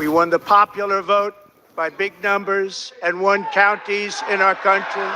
We won the popular vote by big numbers and won counties in our country.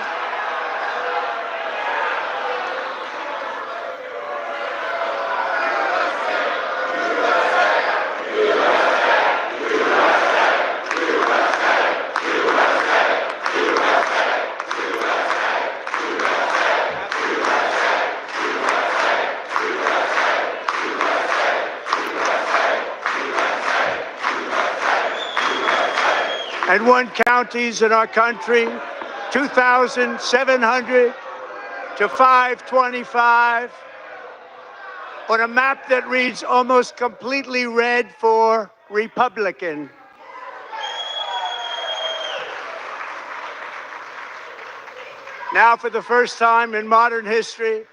And won counties in our country, 2,700 to 525, on a map that reads almost completely red for Republican. Now, for the first time in modern history,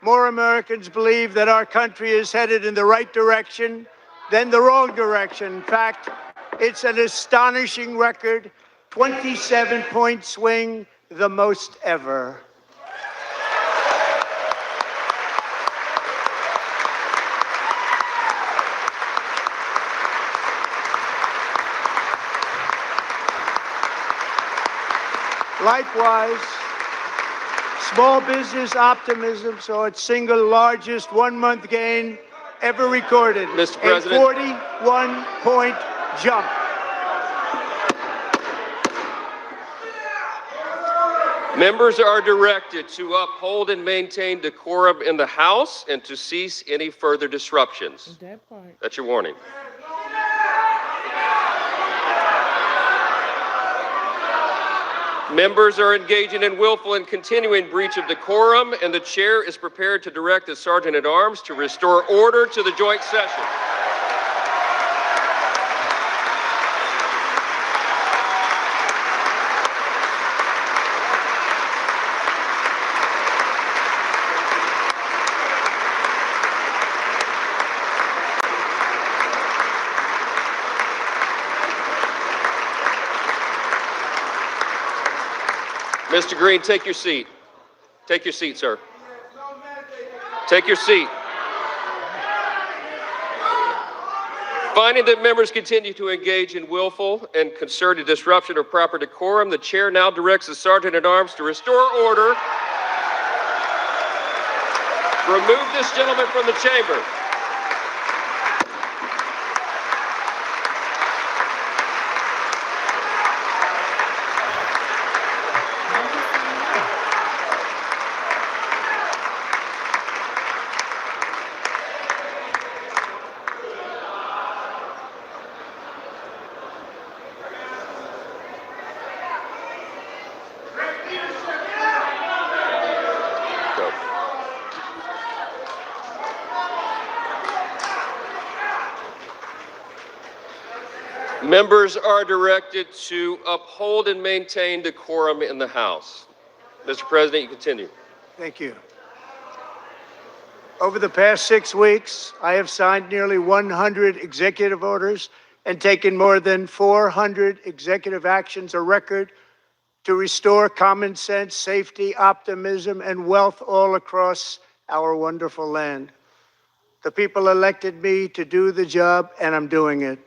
more Americans believe that our country is headed in the right direction than the wrong direction. In fact, it's an astonishing record, 27-point swing, the most ever. Likewise, small business optimism saw its single largest one-month gain ever recorded, Mr. President. a 41-point jump. Members are directed to uphold and maintain decorum in the House and to cease any further disruptions. That's your warning. Members are engaging in willful and continuing breach of decorum, and the chair is prepared to direct the Sergeant-at-Arms to restore order to the joint session. Mr. Green, take your seat. Take your seat, sir. Take your seat. Finding that members continue to engage in willful and concerted disruption of proper decorum, the chair now directs the Sergeant-at-Arms to restore order. Remove this gentleman from the chamber. Members are directed to uphold and maintain decorum in the House. Mr. President, you continue. Thank you. Over the past 6 weeks, I have signed nearly 100 executive orders and taken more than 400 executive actions, a record to restore common sense, safety, optimism, and wealth all across our wonderful land. The people elected me to do the job, and I'm doing it.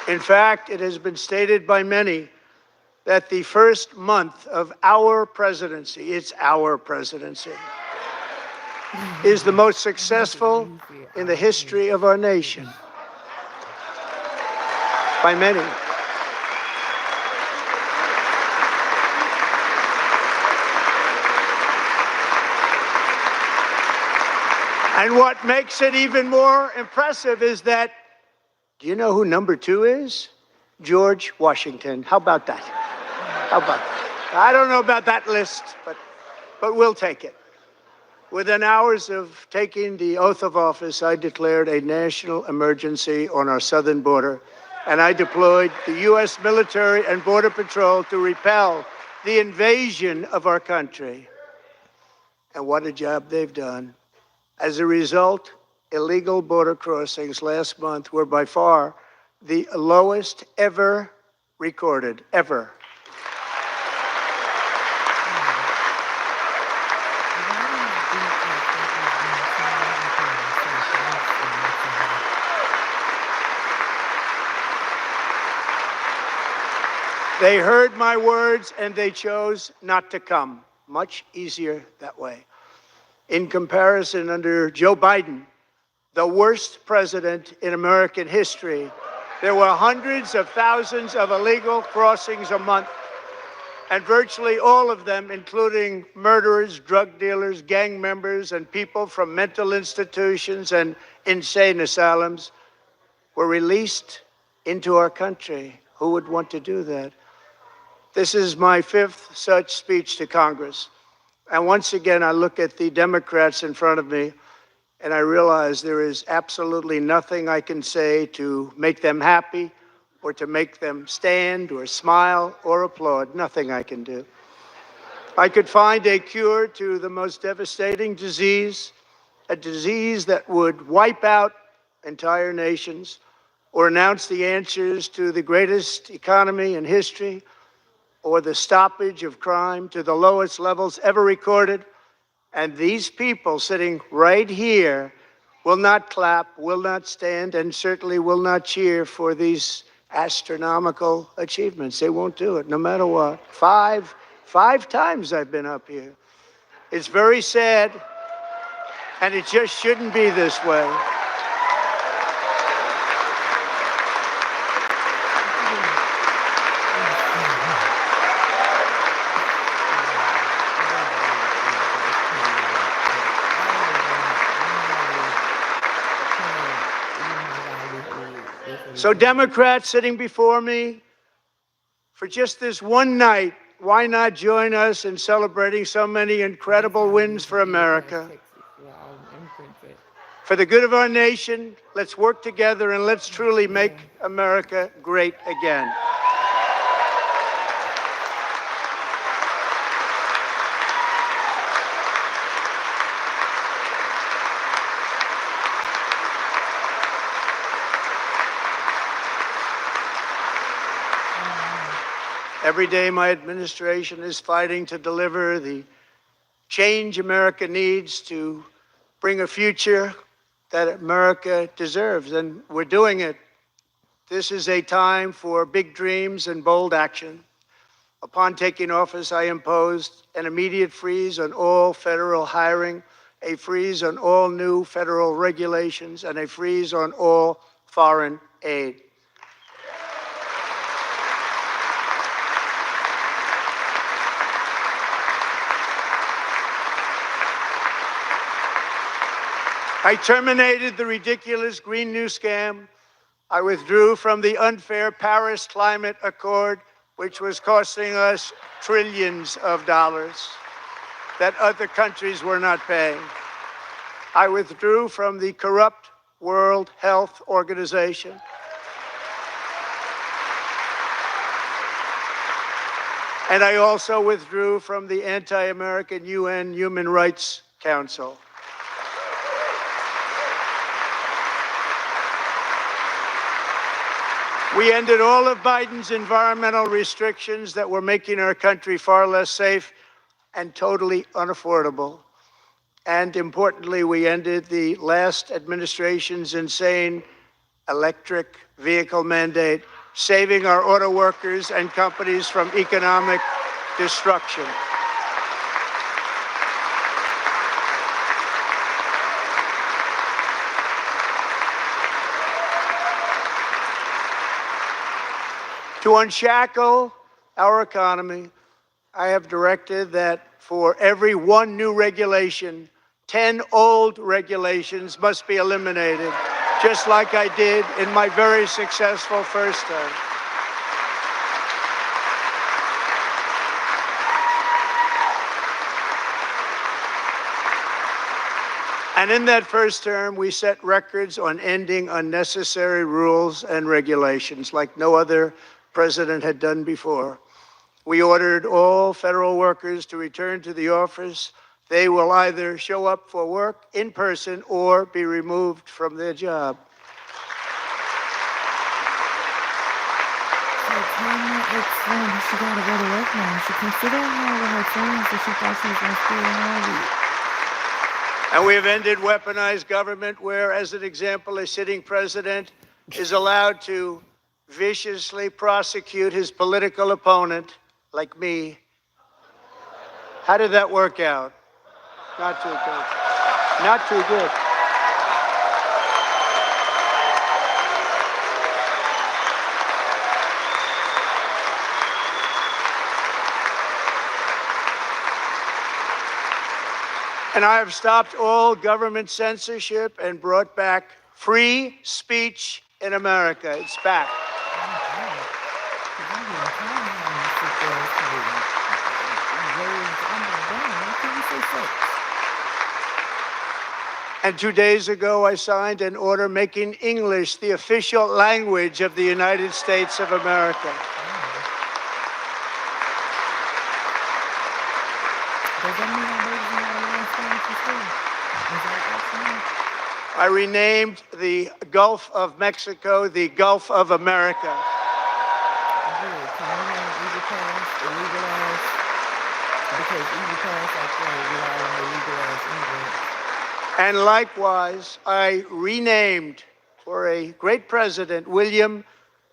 In fact, it has been stated by many that the first month of our presidency, it's our presidency, is the most successful in the history of our nation. By many. And what makes it even more impressive is that, do you know who number 2 is? George Washington. How about that? How about that? I don't know about that list, but we'll take it. Within hours of taking the oath of office, I declared a national emergency on our southern border, and I deployed the U.S. military and Border Patrol to repel the invasion of our country. And what a job they've done. As a result, illegal border crossings last month were by far the lowest ever recorded, ever. They heard my words and they chose not to come. Much easier that way. In comparison, under Joe Biden, the worst president in American history, there were hundreds of thousands of illegal crossings a month, and virtually all of them, including murderers, drug dealers, gang members, and people from mental institutions and insane asylums, were released into our country. Who would want to do that? This is my fifth such speech to Congress. And once again, I look at the Democrats in front of me, and I realize there is absolutely nothing I can say to make them happy or to make them stand or smile or applaud. Nothing I can do. I could find a cure to the most devastating disease, a disease that would wipe out entire nations, or announce the answers to the greatest economy in history, or the stoppage of crime to the lowest levels ever recorded. And these people sitting right here will not clap, will not stand, and certainly will not cheer for these astronomical achievements. They won't do it, no matter what. Five times I've been up here. It's very sad, and it just shouldn't be this way. So Democrats sitting before me, for just this one night, why not join us in celebrating so many incredible wins for America? For the good of our nation, let's work together and let's truly make America great again. Every day, my administration is fighting to deliver the change America needs to bring a future that America deserves, and we're doing it. This is a time for big dreams and bold action. Upon taking office, I imposed an immediate freeze on all federal hiring, a freeze on all new federal regulations, and a freeze on all foreign aid. I terminated the ridiculous Green New Scam. I withdrew from the unfair Paris Climate Accord, which was costing us trillions of dollars that other countries were not paying. I withdrew from the corrupt World Health Organization. And I also withdrew from the anti-American UN Human Rights Council. We ended all of Biden's environmental restrictions that were making our country far less safe and totally unaffordable. And importantly, we ended the last administration's insane electric vehicle mandate, saving our auto workers and companies from economic destruction. To unshackle our economy, I have directed that for every one new regulation, 10 old regulations must be eliminated, just like I did in my very successful first term. And in that first term, we set records on ending unnecessary rules and regulations like no other president had done before. We ordered all federal workers to return to the office they will either show up for work in person or be removed from their job. So tell my ex-friend she gotta go to work now. She considered her with her friends, so she thought she was gonna stay at home. And we have ended weaponized government where, as an example, a sitting president is allowed to viciously prosecute his political opponent, like me. How did that work out? Not too good. Not too good. And I have stopped all government censorship and brought back free speech in America. It's back. And 2 days ago, I signed an order making English the official language of the United States of America. I renamed the Gulf of Mexico the Gulf of America. And likewise, I renamed, for a great president, William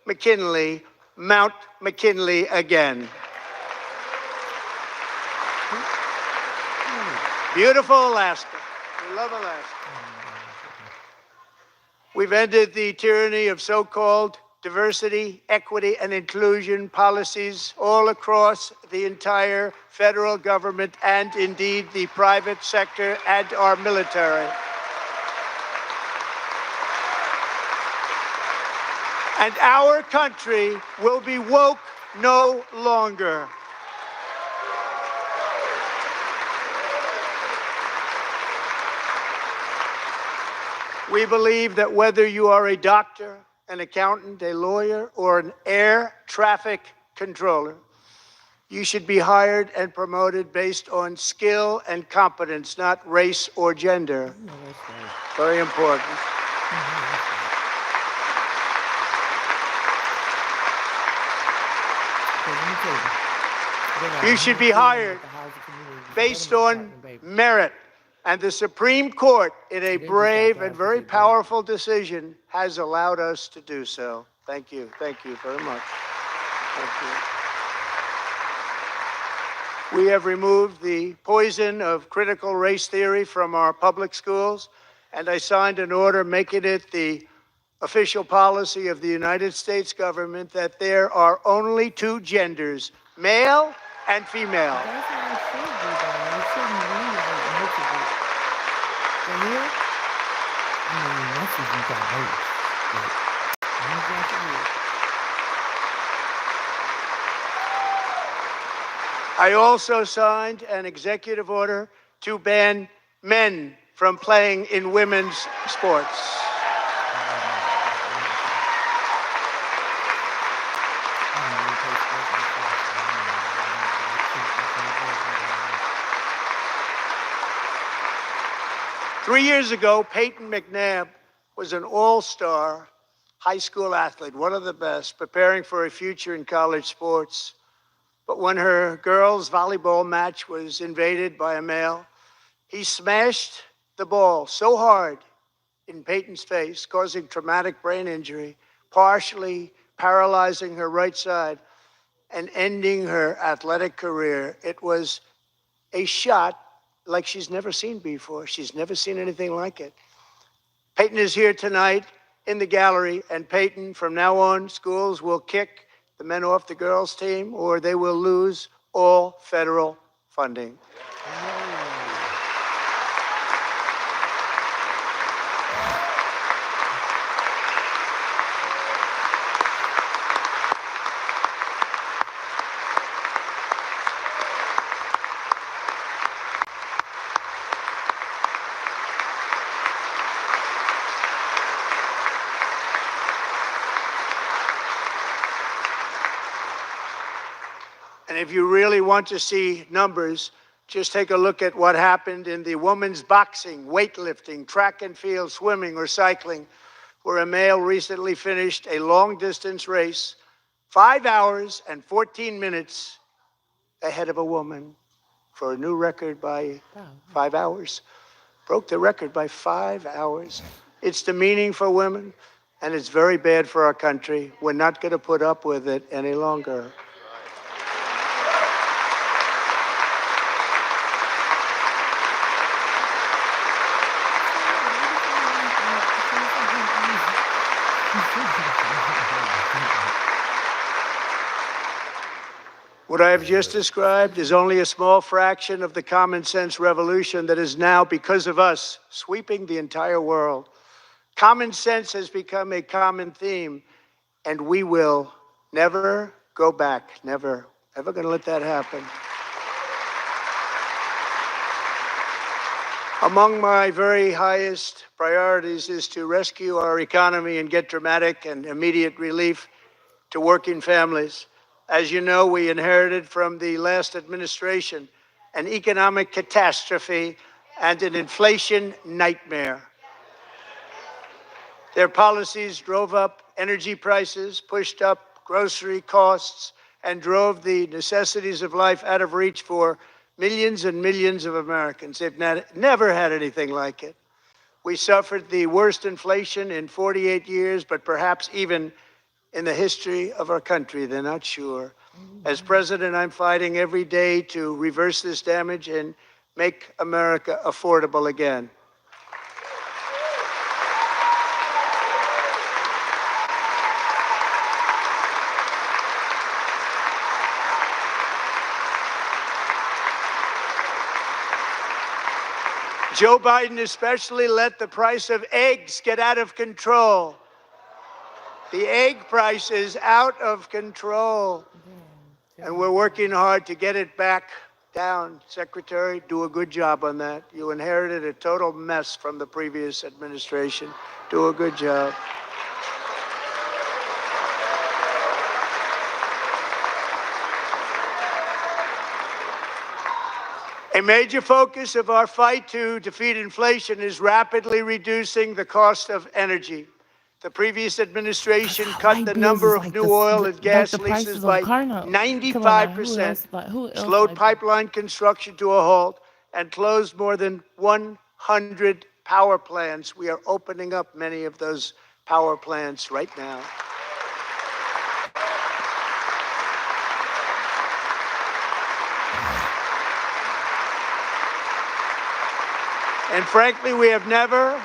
McKinley, Mount McKinley again. Beautiful Alaska. We love Alaska. We've ended the tyranny of so-called diversity, equity, and inclusion policies all across the entire federal government and indeed the private sector and our military. And our country will be woke no longer. We believe that whether you are a doctor, an accountant, a lawyer, or an air traffic controller, you should be hired and promoted based on skill and competence, not race or gender. Very important. You should be hired based on merit. And the Supreme Court, in a brave and very powerful decision, has allowed us to do so. Thank you. Thank you very much. Thank you. We have removed the poison of critical race theory from our public schools, and I signed an order making it the official policy of the United States government that there are only two genders, male and female. I also signed an executive order to ban men from playing in women's sports. Three years ago, Peyton McNabb was an all-star high school athlete, one of the best, preparing for a future in college sports. But when her girls' volleyball match was invaded by a male, he smashed the ball so hard in Peyton's face, causing traumatic brain injury, partially paralyzing her right side and ending her athletic career. It was a shot like she's never seen before. She's never seen anything like it. Peyton is here tonight in the gallery, and Peyton, from now on, schools will kick the men off the girls' team, or they will lose all federal funding. And if you really want to see numbers, Just take a look at what happened in the women's boxing, weightlifting, track and field, swimming, or cycling, where a male recently finished a long-distance race 5 hours and 14 minutes ahead of a woman for a new record by 5 hours. Broke the record by 5 hours. It's demeaning for women, and it's very bad for our country. We're not going to put up with it any longer. What I have just described is only a small fraction of the common sense revolution that is now, because of us, sweeping the entire world. Common sense has become a common theme, and we will never go back. Never, ever going to let that happen. Among my very highest priorities is to rescue our economy and get dramatic and immediate relief to working families. As you know, we inherited from the last administration an economic catastrophe and an inflation nightmare. Their policies drove up energy prices, pushed up grocery costs, and drove the necessities of life out of reach for millions and millions of Americans. They've never had anything like it. We suffered the worst inflation in 48 years, but perhaps even in the history of our country. They're not sure. As president, I'm fighting every day to reverse this damage and make America affordable again. Joe Biden especially let the price of eggs get out of control. The egg price is out of control, and we're working hard to get it back down. Secretary, do a good job on that. You inherited a total mess from the previous administration. Do a good job. A major focus of our fight to defeat inflation is rapidly reducing the cost of energy. The previous administration cut the number of new oil and gas leases by 95%, slowed pipeline construction to a halt, and closed more than 100 power plants. We are opening up many of those power plants right now. And frankly, we have never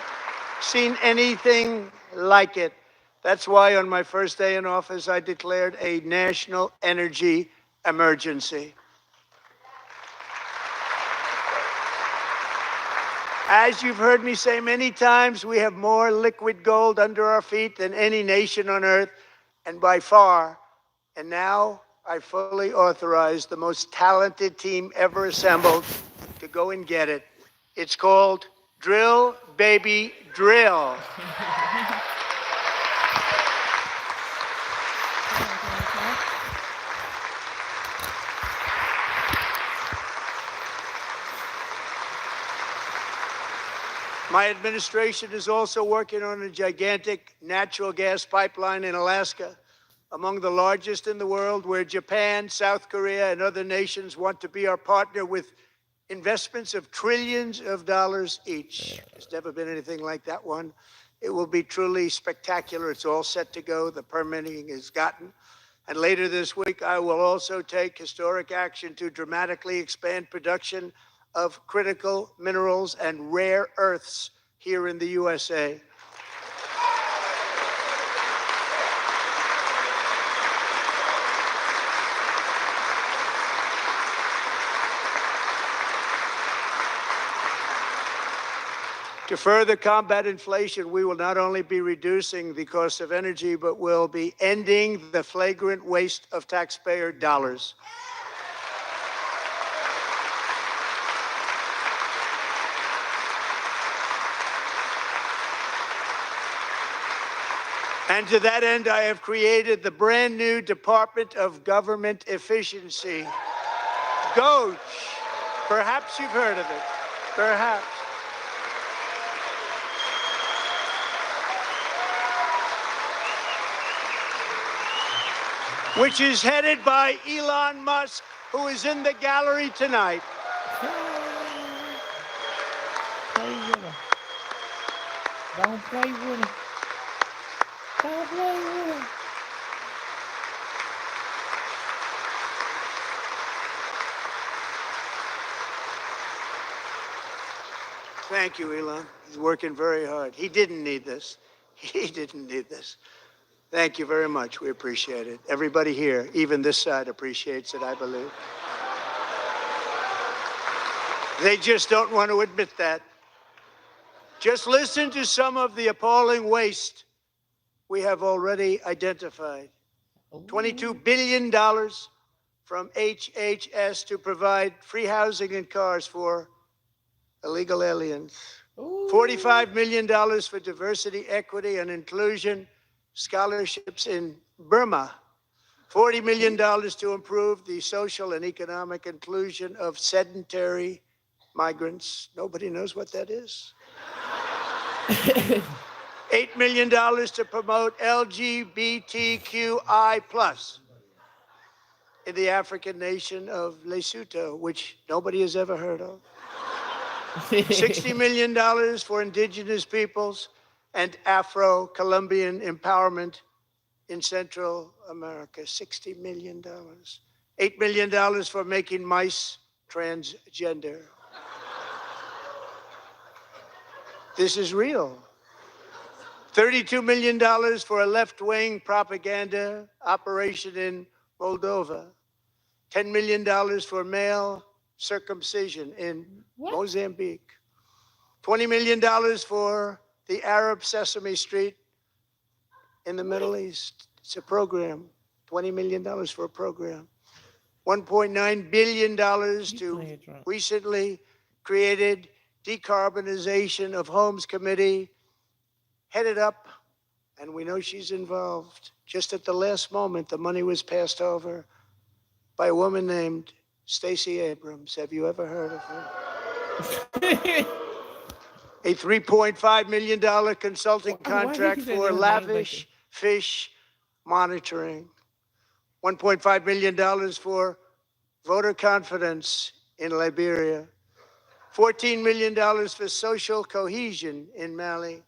seen anything like it. That's why on my first day in office, I declared a national energy emergency. As you've heard me say many times, we have more liquid gold under our feet than any nation on earth, and by far. And now I fully authorize the most talented team ever assembled to go and get it. It's called Drill, Baby, Drill. My administration is also working on a gigantic natural gas pipeline in Alaska, among the largest in the world, where Japan, South Korea, and other nations want to be our partner with investments of trillions of dollars each. There's never been anything like that one. It will be truly spectacular. It's all set to go. The permitting is gotten. And later this week, I will also take historic action to dramatically expand production of critical minerals and rare earths here in the USA. To further combat inflation, we will not only be reducing the cost of energy, but will be ending the flagrant waste of taxpayer dollars. And to that end, I have created the brand new Department of Government Efficiency, DOGE. Perhaps you've heard of it. Perhaps. Which is headed by Elon Musk, who is in the gallery tonight. Play with him. Don't play with him. Don't play with him. Thank you, Elon. He's working very hard. He didn't need this. He didn't need this. Thank you very much. We appreciate it. Everybody here, even this side, appreciates it, I believe. They just don't want to admit that. Just listen to some of the appalling waste we have already identified. $22 billion from HHS to provide free housing and cars for illegal aliens. $45 million for diversity, equity, and inclusion scholarships in Burma. $40 million to improve the social and economic inclusion of sedentary migrants. Nobody knows what that is. $8 million to promote LGBTQI+ in the African nation of Lesotho, which nobody has ever heard of. $60 million for indigenous peoples and Afro-Colombian empowerment in Central America. $60 million. $8 million for making mice transgender. This is real. $32 million for a left-wing propaganda operation in Moldova. $10 million for male circumcision in Mozambique. $20 million for the Arab Sesame Street in the Middle East. It's a program. $20 million for a program. $1.9 billion to recently created Decarbonization of Homes Committee, headed up, and we know she's involved. Just at the last moment, the money was passed over by a woman named Stacey Abrams. Have you ever heard of her? A $3.5 million consulting contract for lavish fish monitoring. $1.5 million for voter confidence in Liberia. $14 million for social cohesion in Mali.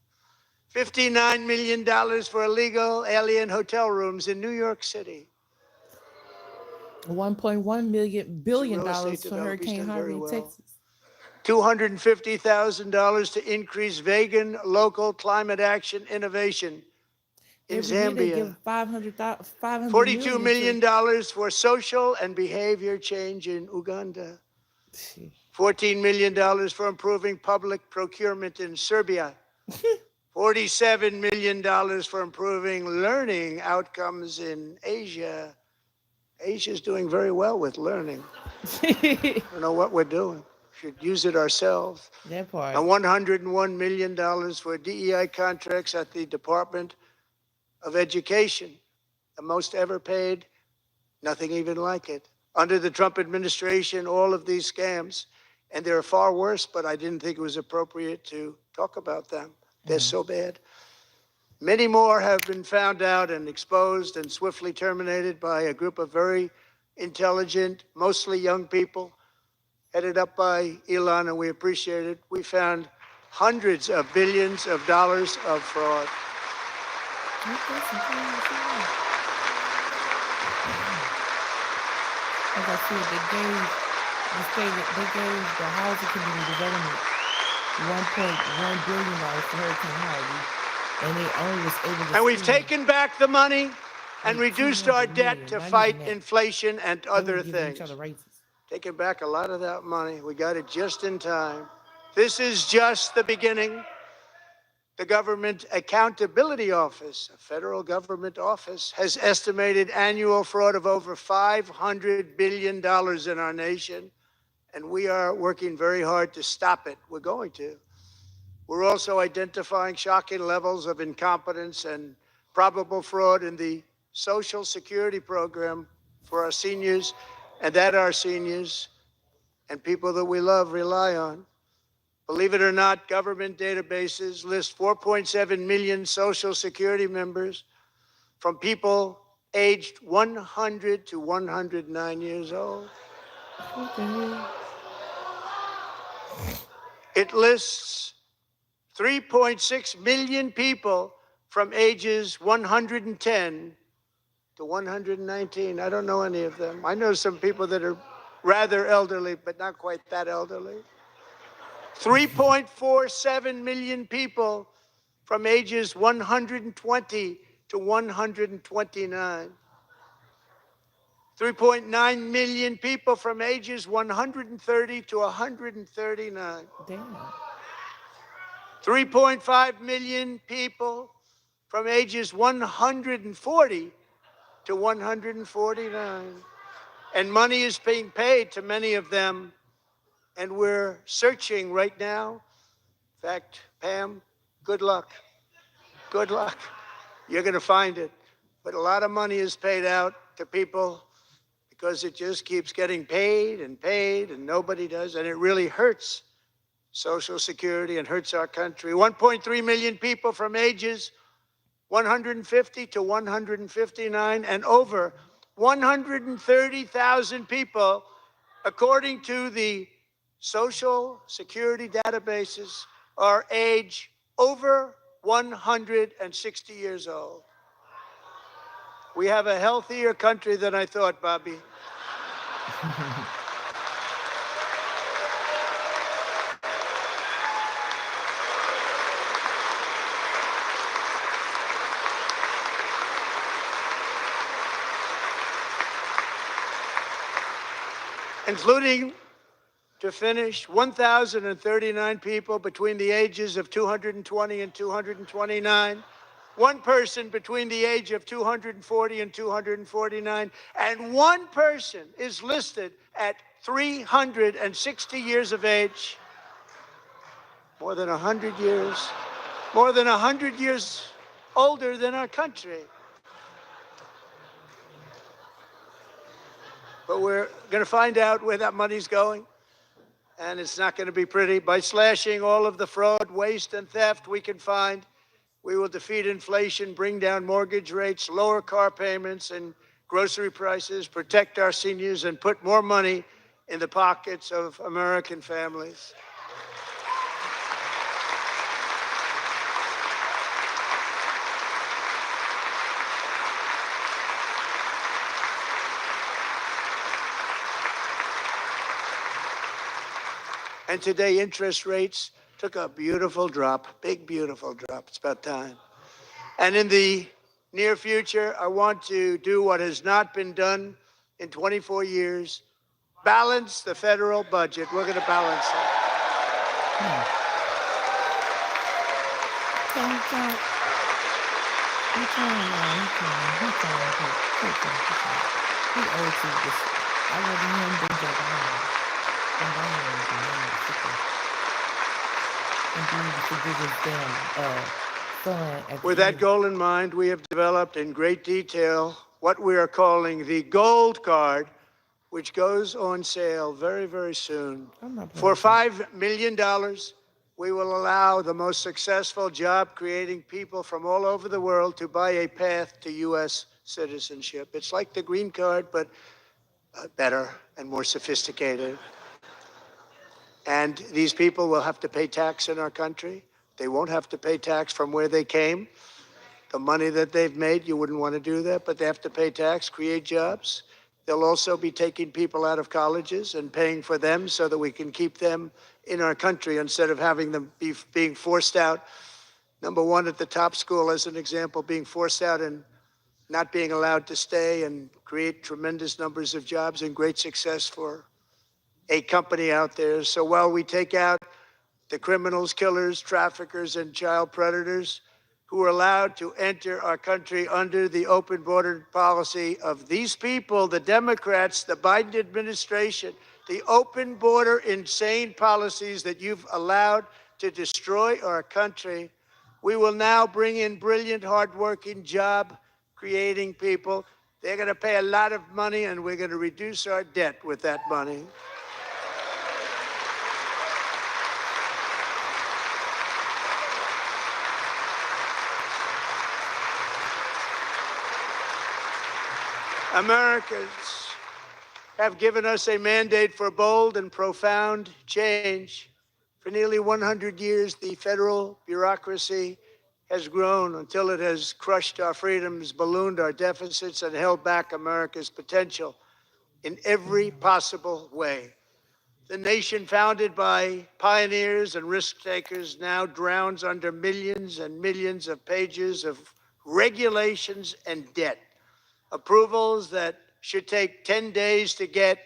$59 million for illegal alien hotel rooms in New York City. $1.1 billion for Hurricane Harvey in Texas. $250,000 to increase vegan local climate action innovation in Zambia. $42 million for social and behavior change in Uganda. $14 million for improving public procurement in Serbia. $47 million for improving learning outcomes in Asia. Asia's doing very well with learning. I don't know what we're doing. Should use it ourselves. That part. And $101 million for DEI contracts at the Department of Education, the most ever paid, nothing even like it. Under the Trump administration, all of these scams, and they're far worse, but I didn't think it was appropriate to talk about them. They're so bad. Many more have been found out and exposed and swiftly terminated by a group of very intelligent, mostly young people, headed up by Elon, and we appreciate it. We found hundreds of billions of dollars of fraud. Like I said, they gave the housing community development $1.1 billion for Hurricane Harvey, and they only was able to. And we've taken back the money and reduced our debt to fight inflation and other things. Taking back a lot of that money. We got it just in time. This is just the beginning. The Government Accountability Office, a federal government office, has estimated annual fraud of over $500 billion in our nation, and we are working very hard to stop it. We're going to. We're also identifying shocking levels of incompetence and probable fraud in the Social Security program for our seniors, and that our seniors and people that we love rely on. Believe it or not, government databases list 4.7 million Social Security members from people aged 100 to 109 years old. What the hell? It lists 3.6 million people from ages 110 to 119. I don't know any of them. I know some people that are rather elderly, but not quite that elderly. 3.47 million people from ages 120 to 129. 3.9 million people from ages 130 to 139. Damn. 3.5 million people from ages 140 to 149. And money is being paid to many of them, and we're searching right now. In fact, Pam, good luck. Good luck. You're going to find it. But a lot of money is paid out to people because it just keeps getting paid, and nobody does. And it really hurts Social Security and hurts our country. 1.3 million people from ages 150 to 159, and over 130,000 people, according to the Social Security databases, are age over 160 years old. We have a healthier country than I thought, Bobby. Including, to finish, 1,039 people between the ages of 220 and 229, one person between the age of 240 and 249, and one person is listed at 360 years of age. More than 100 years older than our country. But we're going to find out where that money's going, and it's not going to be pretty. By slashing all of the fraud, waste, and theft we can find, we will defeat inflation, bring down mortgage rates, lower car payments and grocery prices, protect our seniors, and put more money in the pockets of American families. And today, interest rates took a beautiful drop, big, beautiful drop. It's about time. And in the near future, I want to do what has not been done in 24 years, balance the federal budget. We're going to balance it. With that goal in mind, we have developed in great detail what we are calling the Gold Card, which goes on sale very, very soon. For $5 million, we will allow the most successful job-creating people from all over the world to buy a path to U.S. citizenship. It's like the green card, but better and more sophisticated. And these people will have to pay tax in our country. They won't have to pay tax from where they came. The money that they've made, you wouldn't want to do that, but they have to pay tax, create jobs. They'll also be taking people out of colleges and paying for them so that we can keep them in our country instead of having them being forced out. Number one, at the top school, as an example, being forced out and not being allowed to stay and create tremendous numbers of jobs and great success for a company out there. So while we take out the criminals, killers, traffickers, and child predators who are allowed to enter our country under the open border policy of these people, the Democrats, the Biden administration, the open border insane policies that you've allowed to destroy our country, we will now bring in brilliant, hardworking, job-creating people. They're going to pay a lot of money, and we're going to reduce our debt with that money. Americans have given us a mandate for bold and profound change. For nearly 100 years, the federal bureaucracy has grown until it has crushed our freedoms, ballooned our deficits, and held back America's potential in every possible way. The nation founded by pioneers and risk takers now drowns under millions and millions of pages of regulations and debt. Approvals that should take 10 days to get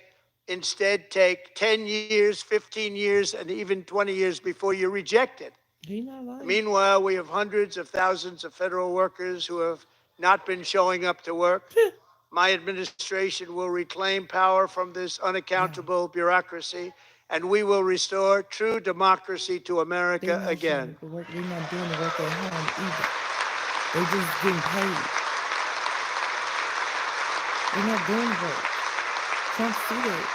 instead take 10 years, 15 years, and even 20 years before you're rejected. Meanwhile, we have hundreds of thousands of federal workers who have not been showing up to work. My administration will reclaim power from this unaccountable bureaucracy, and we will restore true democracy to America again. They're not doing the work at home either. They just getting paid. They're not doing work. Trump see that.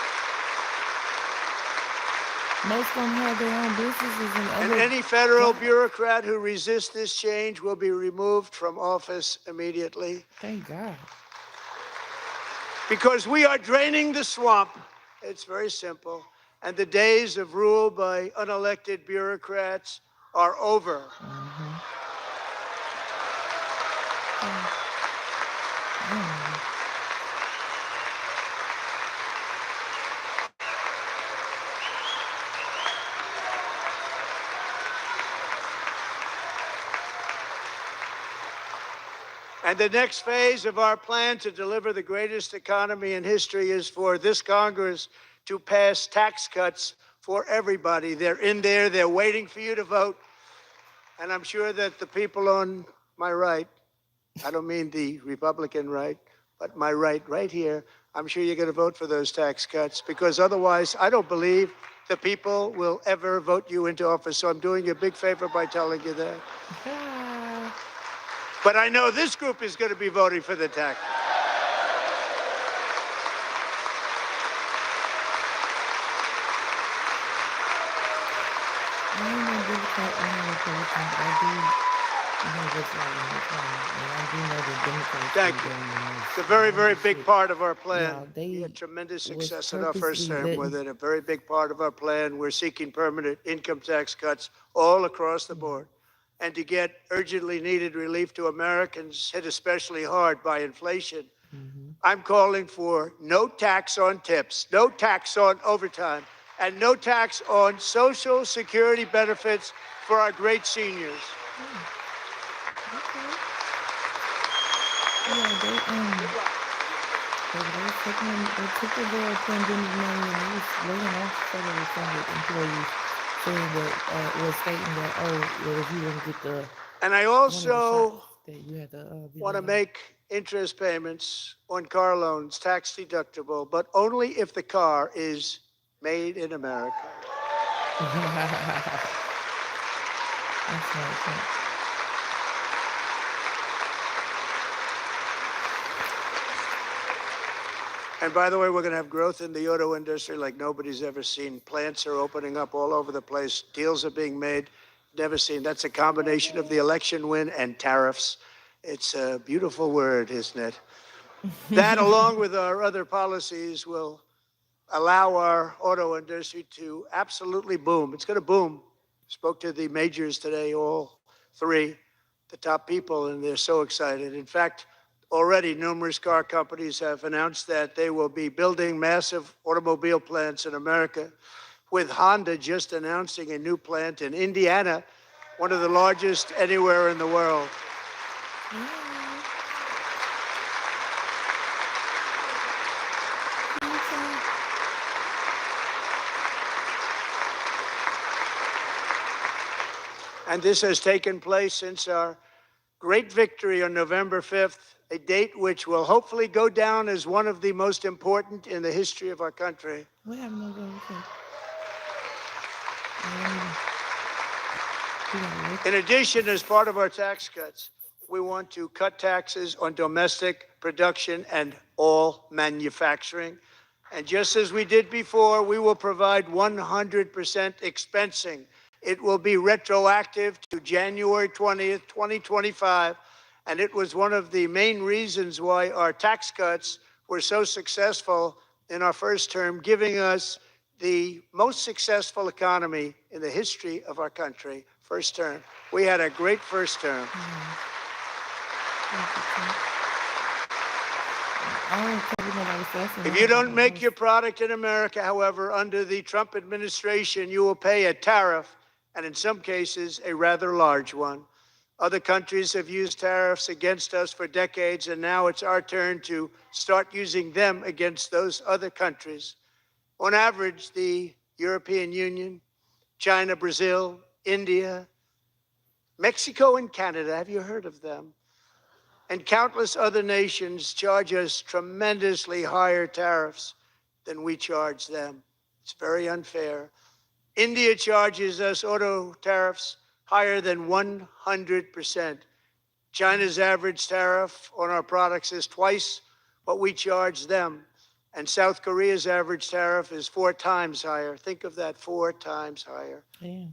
Most of them have their own businesses and any federal bureaucrat who resists this change will be removed from office immediately. Thank God. Because we are draining the swamp. It's very simple. And the days of rule by unelected bureaucrats are over. And the next phase of our plan to deliver the greatest economy in history is for this Congress to pass tax cuts for everybody. They're in there. They're waiting for you to vote. And I'm sure that the people on my right, I don't mean the Republican right, but my right here, I'm sure you're going to vote for those tax cuts, because otherwise I don't believe the people will ever vote you into office. So I'm doing you a big favor by telling you that. But I know this group is going to be voting for the tax. Thank you. It's a very, very big part of our plan. We had tremendous success in our first term with it. A very big part of our plan. We're seeking permanent income tax cuts all across the board. And to get urgently needed relief to Americans hit especially hard by inflation. I'm calling for no tax on tips, no tax on overtime, and no tax on Social Security benefits for our great seniors. They took the pandemic money and they was laying off federal funded employees, saying that was stating that, if you didn't get the and I also want to to make interest payments on car loans tax deductible, but only if the car is made in America. That's right. And by the way, we're going to have growth in the auto industry like nobody's ever seen. Plants are opening up all over the place. Deals are being made. Never seen. That's a combination of the election win and tariffs. It's a beautiful word, isn't it? That, along with our other policies, will allow our auto industry to absolutely boom. It's going to boom. Spoke to the majors today, all three, the top people, and they're so excited. In fact, already numerous car companies have announced that they will be building massive automobile plants in America, with Honda just announcing a new plant in Indiana, one of the largest anywhere in the world. And this has taken place since our great victory on November 5th, a date which will hopefully go down as one of the most important in the history of our country. We have November 5th. In addition, as part of our tax cuts, we want to cut taxes on domestic production and all manufacturing. And just as we did before, we will provide 100% expensing. It will be retroactive to January 20th, 2025. And it was one of the main reasons why our tax cuts were so successful in our first term, giving us the most successful economy in the history of our country. First term. We had a great first term. If you don't make your product in America, however, under the Trump administration, you will pay a tariff, and in some cases, a rather large one. Other countries have used tariffs against us for decades, and now it's our turn to start using them against those other countries. On average, the European Union, China, Brazil, India, Mexico, and Canada, have you heard of them? And countless other nations charge us tremendously higher tariffs than we charge them. It's very unfair. India charges us auto tariffs higher than 100%. China's average tariff on our products is twice what we charge them. And South Korea's average tariff is 4 times higher. Think of that, 4 times higher. Yeah.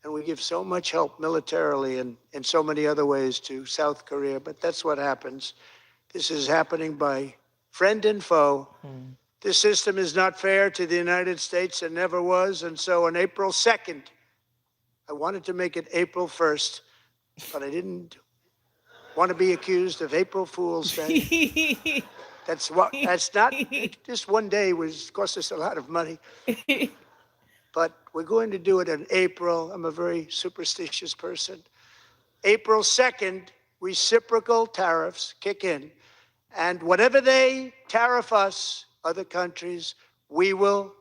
And we give so much help militarily and in so many other ways to South Korea. But that's what happens. This is happening by friend and foe. This system is not fair to the United States and never was. And so on April 2nd, I wanted to make it April 1st, but I didn't want to be accused of April Fool's Day. That's not, just one day cost us a lot of money. But we're going to do it in April. I'm a very superstitious person. April 2nd, reciprocal tariffs kick in. And whatever they tariff us, other countries, we will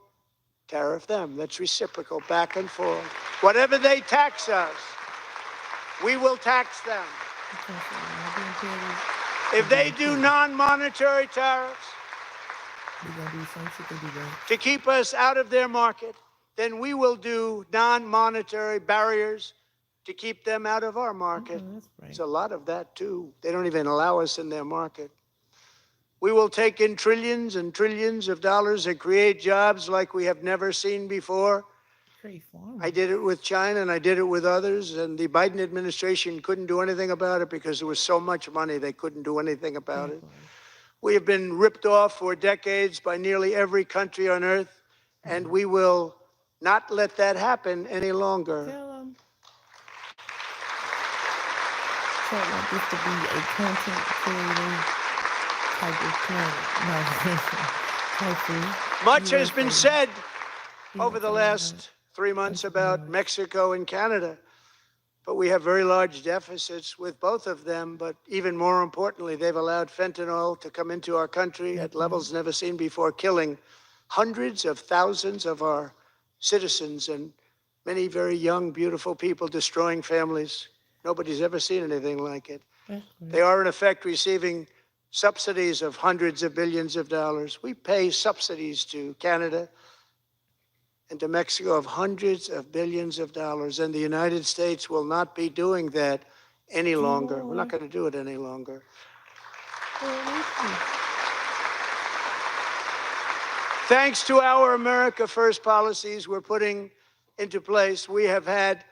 tariff them. That's reciprocal, back and forth. Whatever they tax us, we will tax them. If they do non-monetary tariffs to keep us out of their market, then we will do non-monetary barriers to keep them out of our market. That's right. There's a lot of that, too. They don't even allow us in their market. We will take in trillions and trillions of dollars and create jobs like we have never seen before. I did it with China and I did it with others, and the Biden administration couldn't do anything about it because there was so much money they couldn't do anything about it. We have been ripped off for decades by nearly every country on earth, and we will not let that happen any longer. Tell them. Trump want this to be a content creating type of planet. Type of Much has been said over the last 3 months about Mexico and Canada, but we have very large deficits with both of them. But even more importantly, they've allowed fentanyl to come into our country at levels never seen before, killing hundreds of thousands of our citizens and many very young, beautiful people, destroying families. Nobody's ever seen anything like it. They are, in effect, receiving subsidies of hundreds of billions of dollars. We pay subsidies to Canada and to Mexico of hundreds of billions of dollars, and the United States will not be doing that any longer. We're not going to do it any longer. Thanks to our America First policies we're putting into place, we have had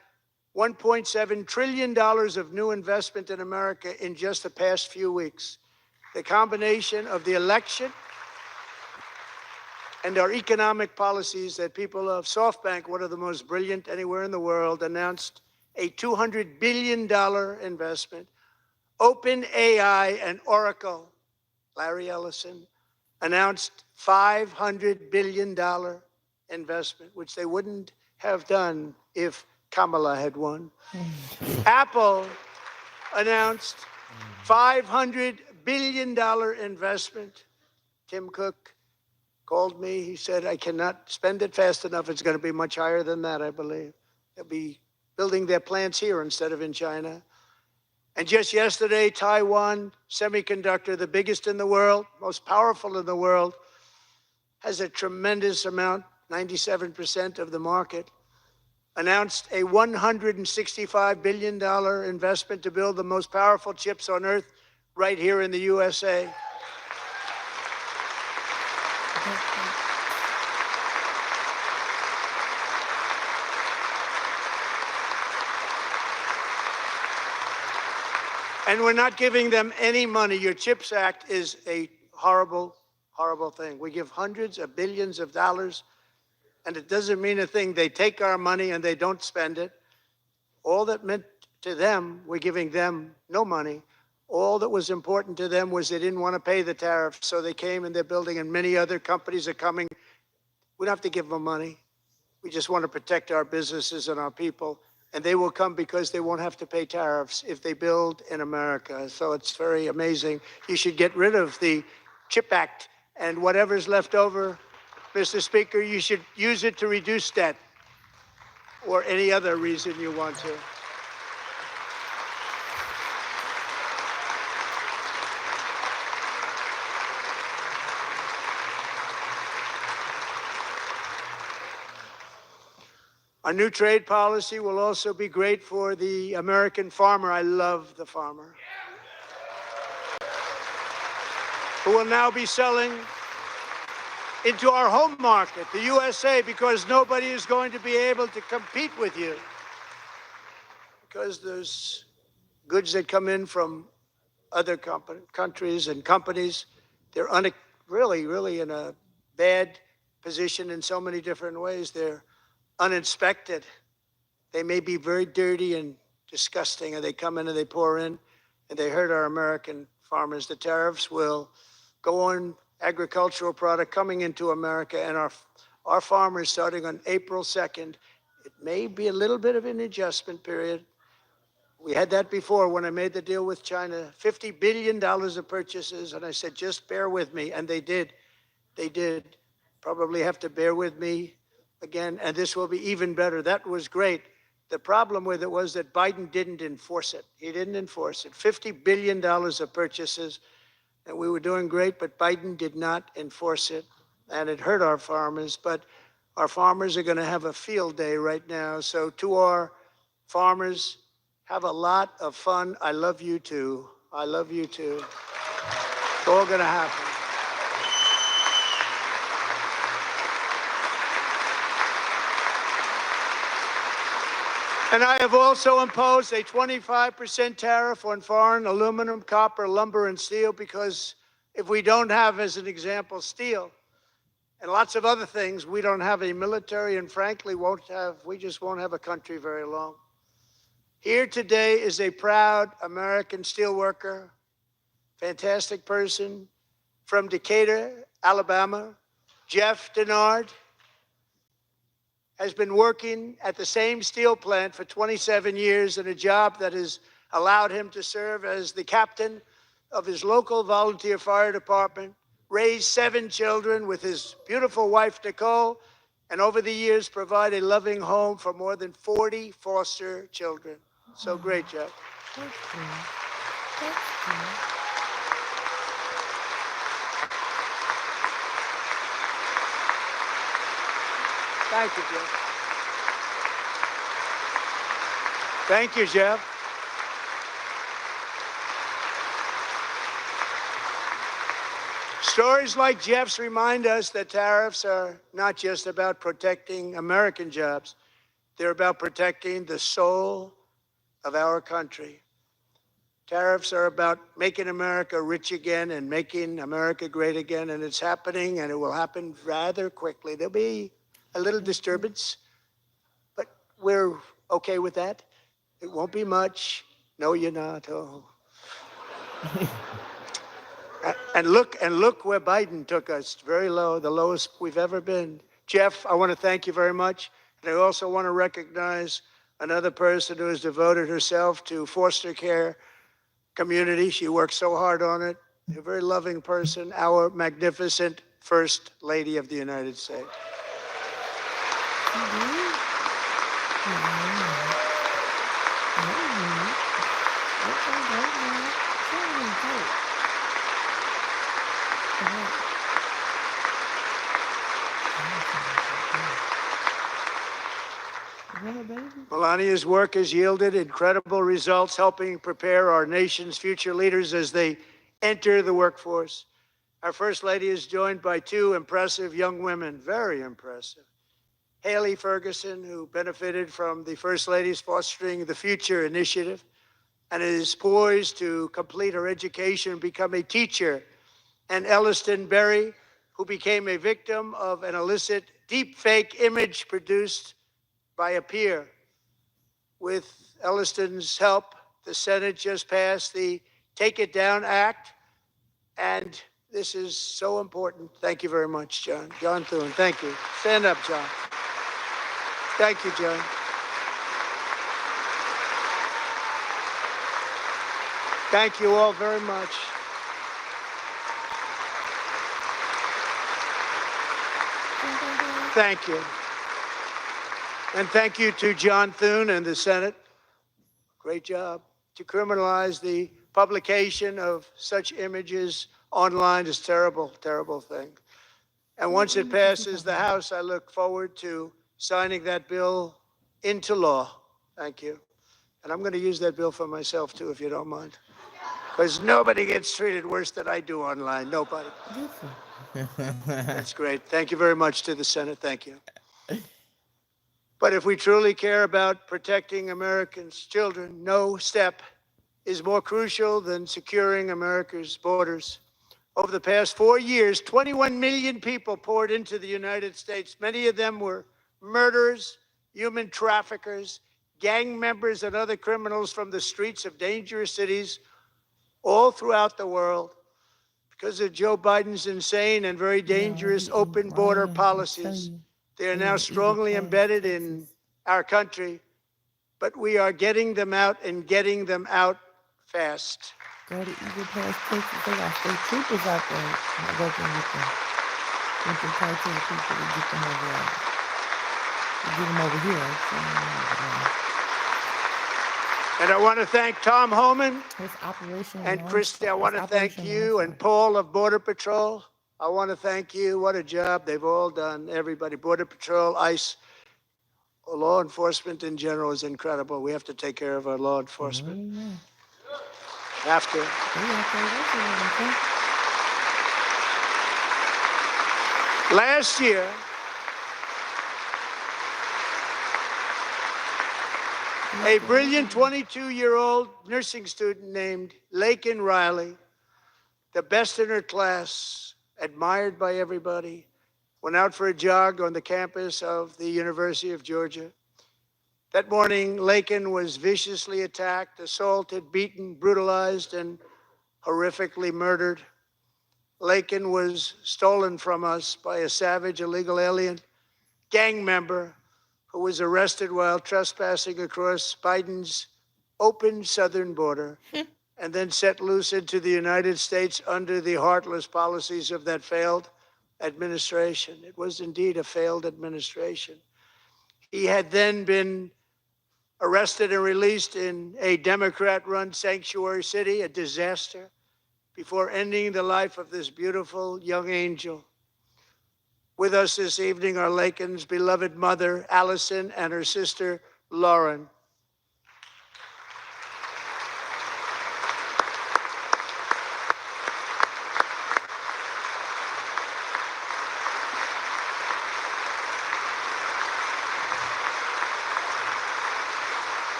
$1.7 trillion of new investment in America in just the past few weeks. The combination of the election and our economic policies that people of SoftBank, one of the most brilliant anywhere in the world, announced a $200 billion investment. OpenAI and Oracle, Larry Ellison, announced $500 billion investment, which they wouldn't have done if Kamala had won. Apple announced $500 billion investment. Tim Cook called me. He said, I cannot spend it fast enough. It's going to be much higher than that, I believe. They'll be building their plants here instead of in China. And just yesterday, Taiwan Semiconductor, the biggest in the world, most powerful in the world, has a tremendous amount, 97% of the market, announced a $165 billion investment to build the most powerful chips on earth right here in the USA. And we're not giving them any money. Your CHIPS Act is a horrible, horrible thing. We give hundreds of billions of dollars, and it doesn't mean a thing. They take our money and they don't spend it. All that meant to them, we're giving them no money. All that was important to them was they didn't want to pay the tariffs, so they came and they're building, and many other companies are coming. We don't have to give them money. We just want to protect our businesses and our people, and they will come because they won't have to pay tariffs if they build in America. So it's very amazing. You should get rid of the CHIP Act, and whatever's left over, Mr. Speaker, you should use it to reduce debt or any other reason you want to. Our new trade policy will also be great for the American farmer. I love the farmer, who will now be selling into our home market, the USA, because nobody is going to be able to compete with you. Because there's goods that come in from other countries and companies. They're really in a bad position in so many different ways. They're uninspected. They may be very dirty and disgusting, and they come in and they pour in, and they hurt our American farmers. The tariffs will go on agricultural product coming into America, and our farmers, starting on April 2nd, it may be a little bit of an adjustment period. We had that before when I made the deal with China, $50 billion of purchases, and I said, just bear with me, and they did. They did. Probably have to bear with me again, and this will be even better. That was great. The problem with it was that Biden didn't enforce it. He didn't enforce it. $50 billion of purchases, and we were doing great, but Biden did not enforce it, and it hurt our farmers. But our farmers are going to have a field day right now. So to our farmers, have a lot of fun. I love you too. I love you too. It's all going to happen. And I have also imposed a 25% tariff on foreign aluminum, copper, lumber, and steel, because if we don't have, as an example, steel and lots of other things, we don't have a military, and frankly, we just won't have a country very long. Here today is a proud American steelworker, fantastic person from Decatur, Alabama, Jeff Denard. Has been working at the same steel plant for 27 years in a job that has allowed him to serve as the captain of his local volunteer fire department, raise 7 children with his beautiful wife, Nicole, and over the years provide a loving home for more than 40 foster children. So great, Jeff. That's good. That's good. Thank you, Jeff. Thank you, Jeff. Stories like Jeff's remind us that tariffs are not just about protecting American jobs. They're about protecting the soul of our country. Tariffs are about making America rich again and making America great again, and it's happening, and it will happen rather quickly. There'll be a little disturbance, but we're okay with that. It won't be much. No, you're not. Oh. And look where Biden took us, very low, the lowest we've ever been. Jeff, I want to thank you very much. And I also want to recognize another person who has devoted herself to foster care community. She works so hard on it. A very loving person, our magnificent First Lady of the United States. Melania's work has yielded incredible results, helping prepare our nation's future leaders as they enter the workforce. Our First Lady is joined by 2 impressive young women, very impressive. Haley Ferguson, who benefited from the First Lady's Fostering the Future initiative and is poised to complete her education and become a teacher. And Elliston Berry, who became a victim of an illicit deepfake image produced by a peer. With Elliston's help, the Senate just passed the Take It Down Act, and this is so important. Thank you very much, John. John Thune, thank you. Stand up, John. Thank you, John. Thank you all very much. Thank you. And thank you to John Thune and the Senate. Great job. To criminalize the publication of such images online is terrible, terrible thing. And once it passes the House, I look forward to signing that bill into law. Thank you. And I'm going to use that bill for myself, too, if you don't mind. Because nobody gets treated worse than I do online. Nobody. That's great. Thank you very much to the Senate. Thank you. But if we truly care about protecting Americans' children, no step is more crucial than securing America's borders. Over the past 4 years, 21 million people poured into the United States. Many of them were murderers, human traffickers, gang members, and other criminals from the streets of dangerous cities all throughout the world. Because of Joe Biden's insane and very dangerous open border policies, they are now strongly embedded in our country, but we are getting them out and getting them out fast. Go to Eagle Pass, Texas. They got state troopers out there working with them. With the cartel people to get them over there. To get them over here. And I want to thank Tom Homan and Christy. I want to thank you and Paul of Border Patrol. I want to thank you. What a job they've all done. Everybody, Border Patrol, ICE, law enforcement in general is incredible. We have to take care of our law enforcement. Have to. Last year, a brilliant 22-year-old nursing student named Laken Riley, the best in her class, admired by everybody, went out for a jog on the campus of the University of Georgia. That morning, Laken was viciously attacked, assaulted, beaten, brutalized, and horrifically murdered. Laken was stolen from us by a savage illegal alien gang member who was arrested while trespassing across Biden's open southern border and then set loose into the United States under the heartless policies of that failed administration. It was indeed a failed administration. He had then been arrested and released in a Democrat-run sanctuary city, a disaster, before ending the life of this beautiful young angel. With us this evening are Laken's beloved mother, Allison, and her sister, Lauren.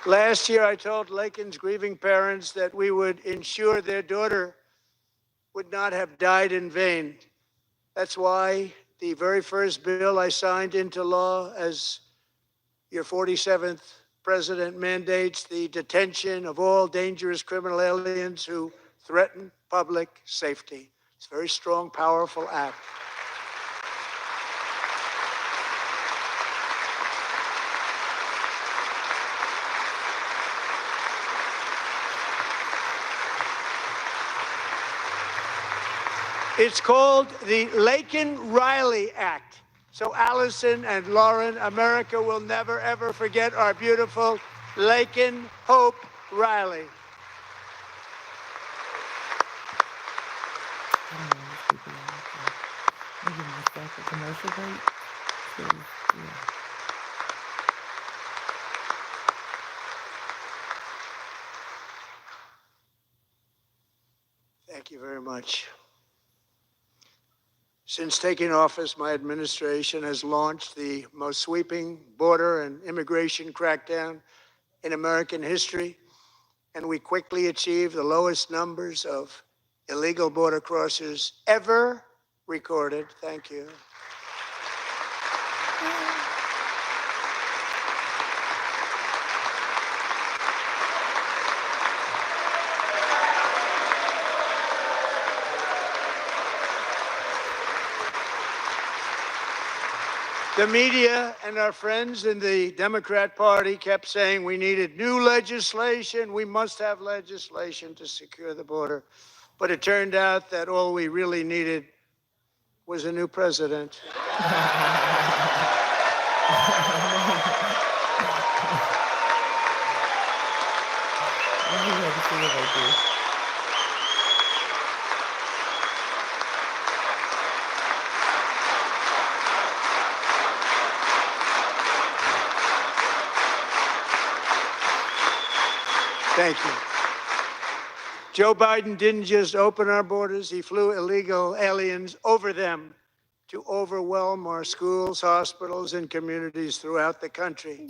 Last year, I told Laken's grieving parents that we would ensure their daughter would not have died in vain. That's why the very first bill I signed into law as your 47th president mandates the detention of all dangerous criminal aliens who threaten public safety. It's a very strong, powerful act. It's called the Laken-Riley Act. So Allison and Lauren, America will never, ever forget our beautiful Laken Hope Riley. Thank you very much. Since taking office, my administration has launched the most sweeping border and immigration crackdown in American history, and we quickly achieved the lowest numbers of illegal border crossers ever recorded. Thank you. The media and our friends in the Democrat Party kept saying we needed new legislation. We must have legislation to secure the border. But it turned out that all we really needed was a new president. Thank you. Joe Biden didn't just open our borders, he flew illegal aliens over them to overwhelm our schools, hospitals, and communities throughout the country.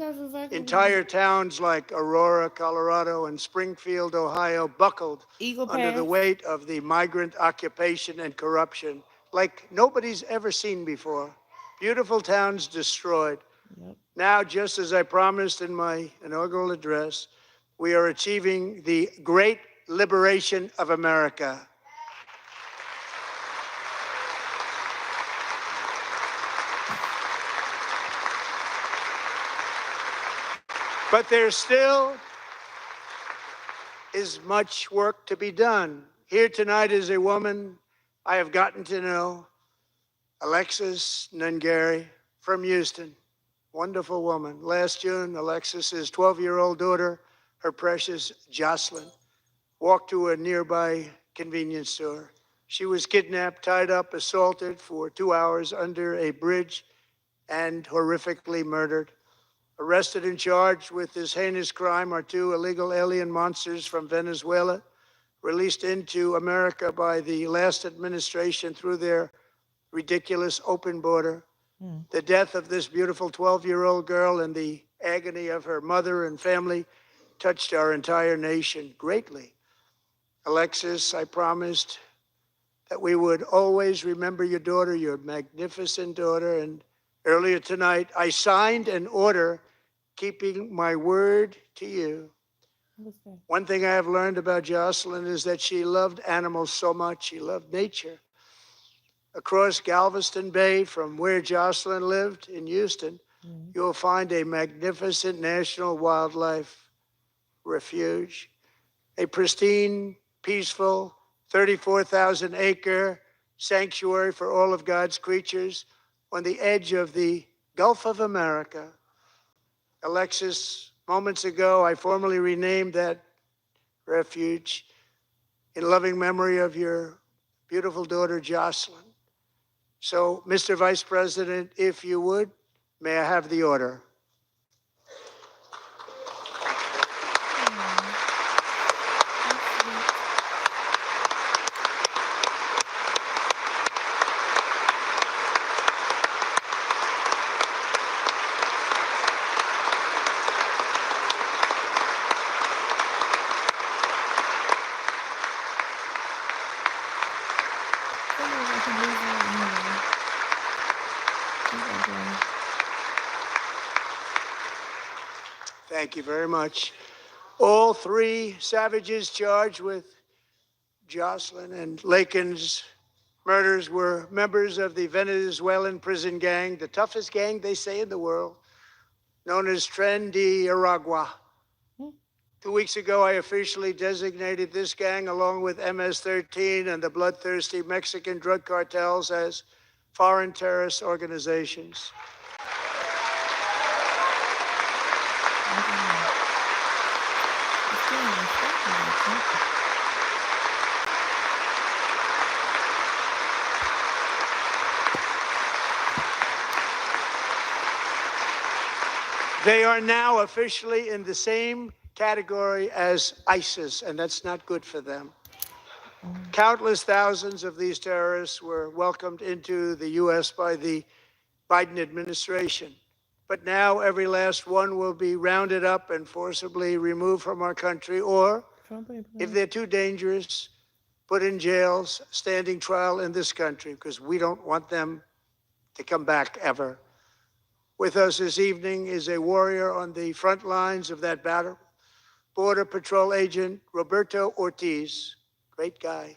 Entire towns like Aurora, Colorado, and Springfield, Ohio, buckled under the weight of the migrant occupation and corruption like nobody's ever seen before. Beautiful towns destroyed. Yep. Now, just as I promised in my inaugural address, we are achieving the great liberation of America. But there still is much work to be done. Here tonight is a woman I have gotten to know, Alexis Nungari from Houston. Wonderful woman. Last June, Alexis's 12-year-old daughter, her precious Jocelyn, walked to a nearby convenience store. She was kidnapped, tied up, assaulted for 2 hours under a bridge, and horrifically murdered. Arrested and charged with this heinous crime are 2 illegal alien monsters from Venezuela, released into America by the last administration through their ridiculous open border. The death of this beautiful 12-year-old girl and the agony of her mother and family touched our entire nation greatly. Alexis, I promised that we would always remember your daughter, your magnificent daughter, and earlier tonight, I signed an order keeping my word to you. One thing I have learned about Jocelyn is that she loved animals so much. She loved nature. Across Galveston Bay, from where Jocelyn lived in Houston, you will find a magnificent national wildlife refuge, a pristine, peaceful, 34,000-acre sanctuary for all of God's creatures on the edge of the Gulf of America. Alexis, moments ago, I formally renamed that refuge in loving memory of your beautiful daughter, Jocelyn. So, Mr. Vice President, if you would, may I have the order? Thank you very much. All 3 savages charged with Jocelyn and Lakin's murders were members of the Venezuelan prison gang, the toughest gang, they say, in the world, known as Tren de Aragua. 2 weeks ago, I officially designated this gang, along with MS-13 and the bloodthirsty Mexican drug cartels, as foreign terrorist organizations. They are now officially in the same category as ISIS, and that's not good for them. Countless thousands of these terrorists were welcomed into the U.S. by the Biden administration. But now every last one will be rounded up and forcibly removed from our country, or, if they're too dangerous, put in jails, standing trial in this country, because we don't want them to come back ever. With us this evening is a warrior on the front lines of that battle, Border Patrol Agent Roberto Ortiz. Great guy.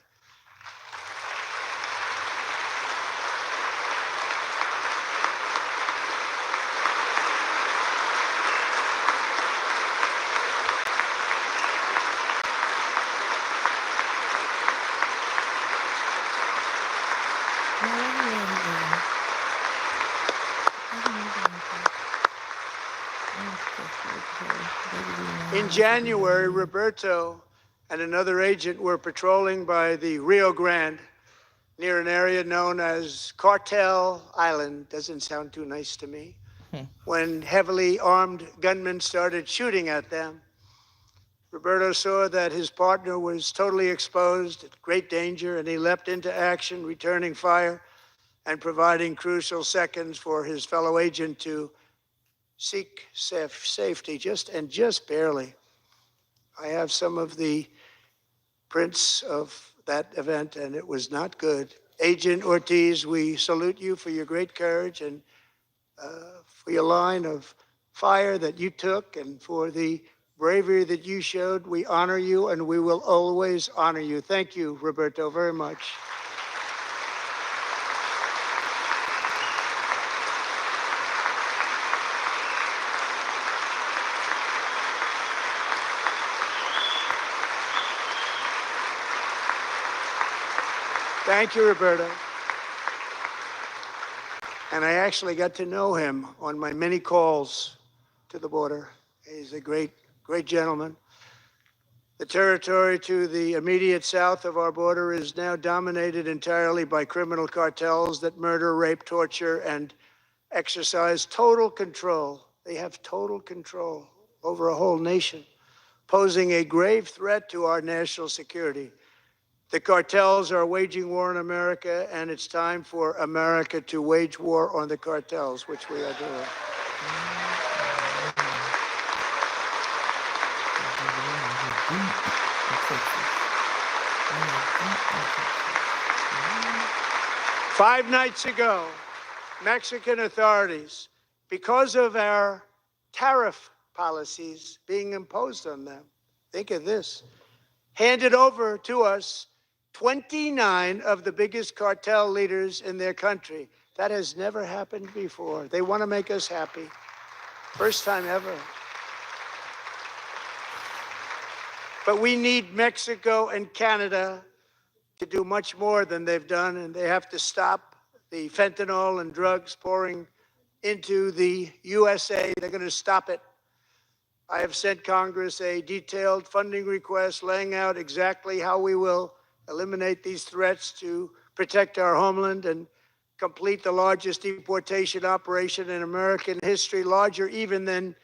In January, Roberto and another agent were patrolling by the Rio Grande near an area known as Cartel Island. Doesn't sound too nice to me. When heavily armed gunmen started shooting at them, Roberto saw that his partner was totally exposed, at great danger, and he leapt into action, returning fire and providing crucial seconds for his fellow agent to seek safety, just barely. I have some of the prints of that event, and it was not good. Agent Ortiz, we salute you for your great courage and for your line of fire that you took and for the bravery that you showed. We honor you, and we will always honor you. Thank you, Roberto, very much. Thank you, Roberto. And I actually got to know him on my many calls to the border. He's a great gentleman. The territory to the immediate south of our border is now dominated entirely by criminal cartels that murder, rape, torture, and exercise total control. They have total control over a whole nation, posing a grave threat to our national security. The cartels are waging war in America, and it's time for America to wage war on the cartels, which we are doing. Five nights ago, Mexican authorities, because of our tariff policies being imposed on them, think of this, handed over to us 29 of the biggest cartel leaders in their country. That has never happened before. They want to make us happy. First time ever. But we need Mexico and Canada to do much more than they've done, and they have to stop the fentanyl and drugs pouring into the USA. They're going to stop it. I have sent Congress a detailed funding request laying out exactly how we will eliminate these threats to protect our homeland and complete the largest deportation operation in American history, larger even than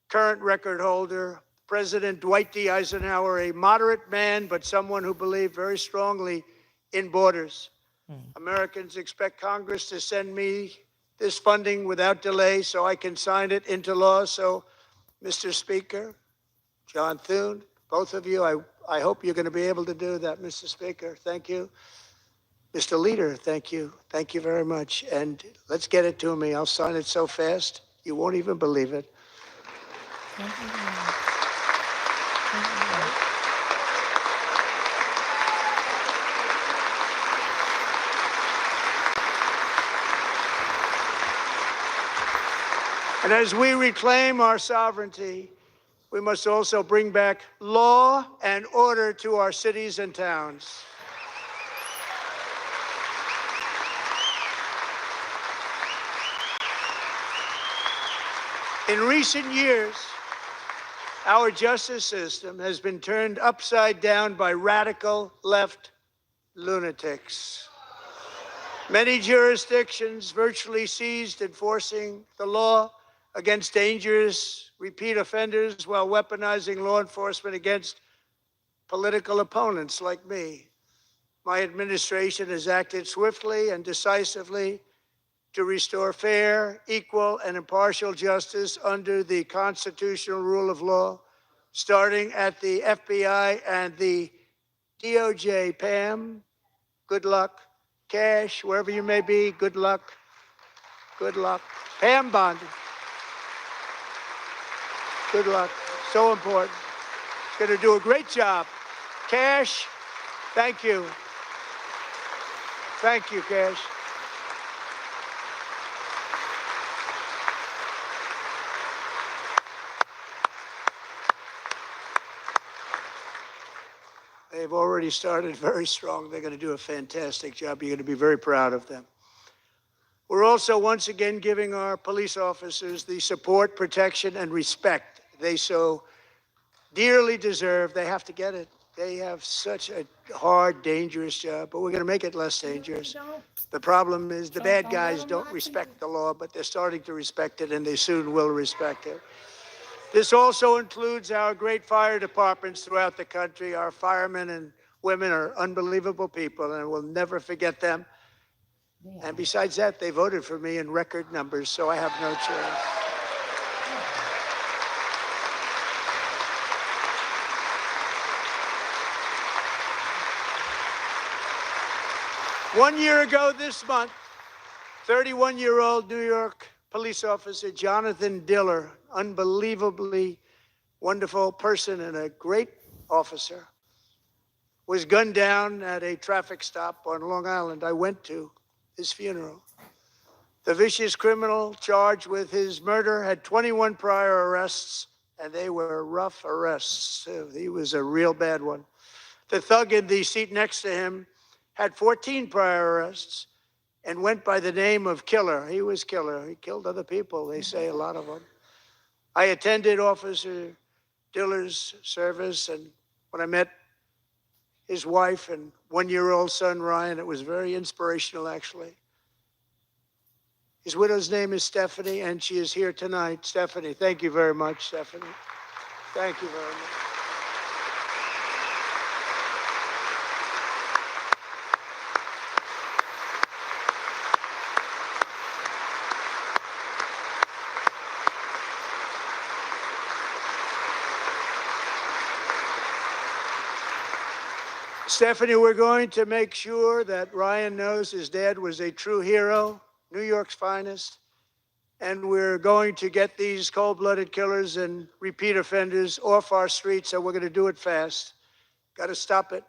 current record holder, President Dwight D. Eisenhower, a moderate man, but someone who believed very strongly in borders. Americans expect Congress to send me this funding without delay so I can sign it into law. So, Mr. Speaker, John Thune, both of you, I hope you're going to be able to do that, Mr. Speaker. Thank you. Mr. Leader, thank you. Thank you very much. And let's get it to me. I'll sign it so fast, you won't even believe it. Thank you. And as we reclaim our sovereignty, we must also bring back law and order to our cities and towns. In recent years, our justice system has been turned upside down by radical left lunatics. Many jurisdictions virtually ceased enforcing the law against dangerous repeat offenders while weaponizing law enforcement against political opponents like me. My administration has acted swiftly and decisively to restore fair, equal, and impartial justice under the constitutional rule of law, starting at the FBI and the DOJ. Pam, good luck. Cash, wherever you may be, good luck. Good luck. Pam Bondi, good luck. So important. Going to do a great job. Cash, thank you. Thank you, Cash. They've already started very strong. They're going to do a fantastic job. You're going to be very proud of them. We're also once again giving our police officers the support, protection, and respect they so dearly deserve. They have to get it. They have such a hard, dangerous job, but we're going to make it less dangerous. The problem is the bad guys don't respect the law, but they're starting to respect it, and they soon will respect it. This also includes our great fire departments throughout the country. Our firemen and women are unbelievable people, and we'll never forget them. And besides that, they voted for me in record numbers, so I have no choice. One year ago this month, 31-year-old New York police officer Jonathan Diller, unbelievably wonderful person and a great officer, was gunned down at a traffic stop on Long Island. I went to his funeral. The vicious criminal charged with his murder had 21 prior arrests, and they were rough arrests. He was a real bad one. The thug in the seat next to him had 14 prior arrests and went by the name of Killer. He was Killer. He killed other people, they say, a lot of them. I attended Officer Diller's service, and when I met his wife and one-year-old son, Ryan, it was very inspirational, actually. His widow's name is Stephanie, and she is here tonight. Stephanie, thank you very much, Stephanie. Thank you very much. Stephanie, we're going to make sure that Ryan knows his dad was a true hero, New York's finest, and we're going to get these cold-blooded killers and repeat offenders off our streets, so we're going to do it fast. Got to stop it.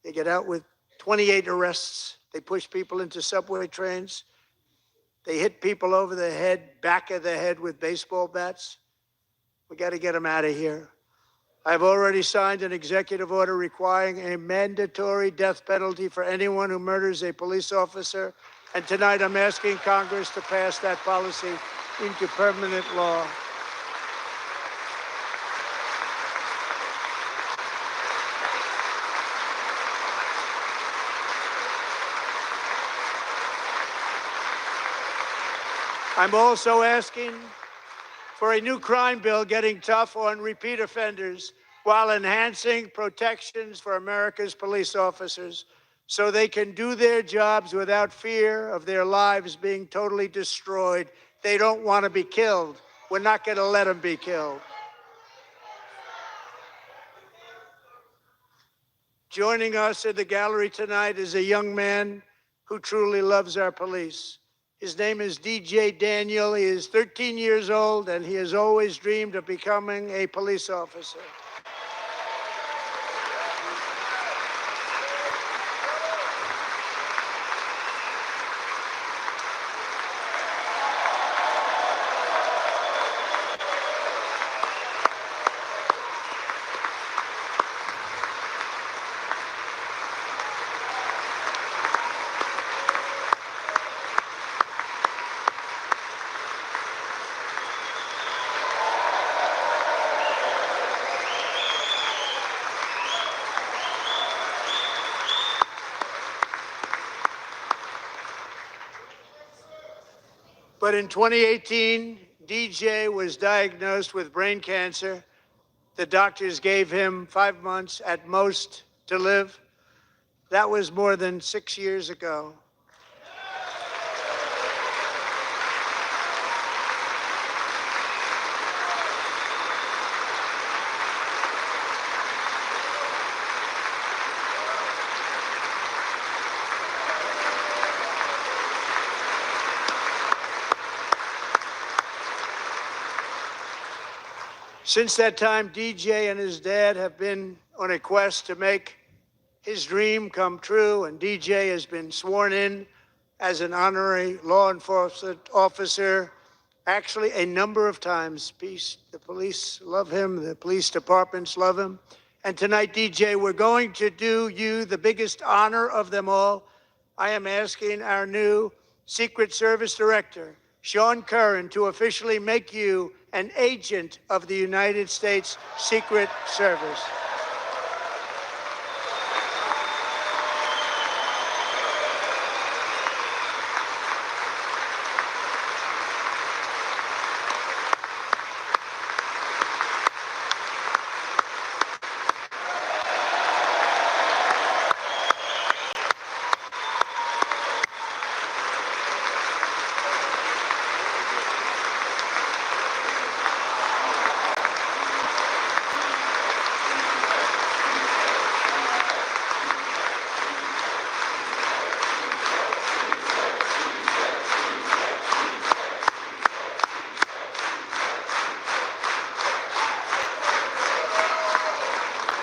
They get out with 28 arrests. They push people into subway trains. They hit people over the head, back of the head with baseball bats. We got to get them out of here. I've already signed an executive order requiring a mandatory death penalty for anyone who murders a police officer. And tonight I'm asking Congress to pass that policy into permanent law. I'm also asking for a new crime bill getting tough on repeat offenders while enhancing protections for America's police officers so they can do their jobs without fear of their lives being totally destroyed. They don't want to be killed. We're not going to let them be killed. Joining us in the gallery tonight is a young man who truly loves our police. His name is DJ Daniel. He is 13 years old, and he has always dreamed of becoming a police officer. But in 2018, DJ was diagnosed with brain cancer. The doctors gave him 5 months at most to live. That was more than 6 years ago. Since that time, DJ and his dad have been on a quest to make his dream come true, and DJ has been sworn in as an honorary law enforcement officer, actually a number of times. The police love him, the police departments love him. And tonight, DJ, we're going to do you the biggest honor of them all. I am asking our new Secret Service Director, Sean Curran, to officially make you an agent of the United States Secret Service.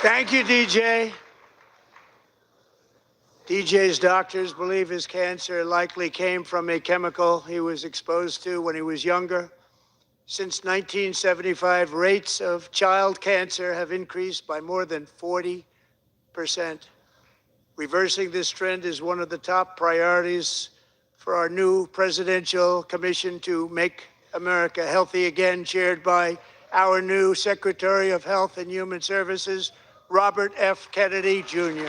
Thank you, DJ. DJ's doctors believe his cancer likely came from a chemical he was exposed to when he was younger. Since 1975, rates of child cancer have increased by more than 40%. Reversing this trend is one of the top priorities for our new presidential commission to make America healthy again, chaired by our new Secretary of Health and Human Services, Robert F. Kennedy, Jr.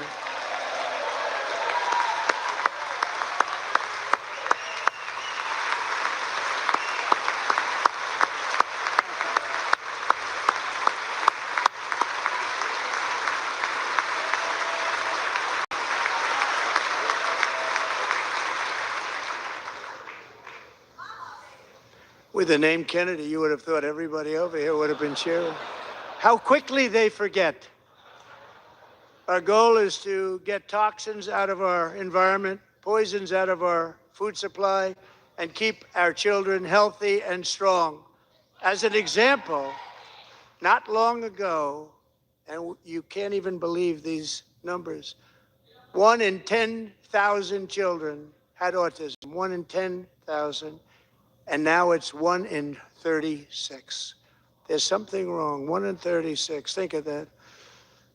With the name Kennedy, you would have thought everybody over here would have been cheering. How quickly they forget. Our goal is to get toxins out of our environment, poisons out of our food supply, and keep our children healthy and strong. As an example, not long ago, and you can't even believe these numbers, 1 in 10,000 children had autism, 1 in 10,000, and now it's 1 in 36. There's something wrong, 1 in 36, think of that.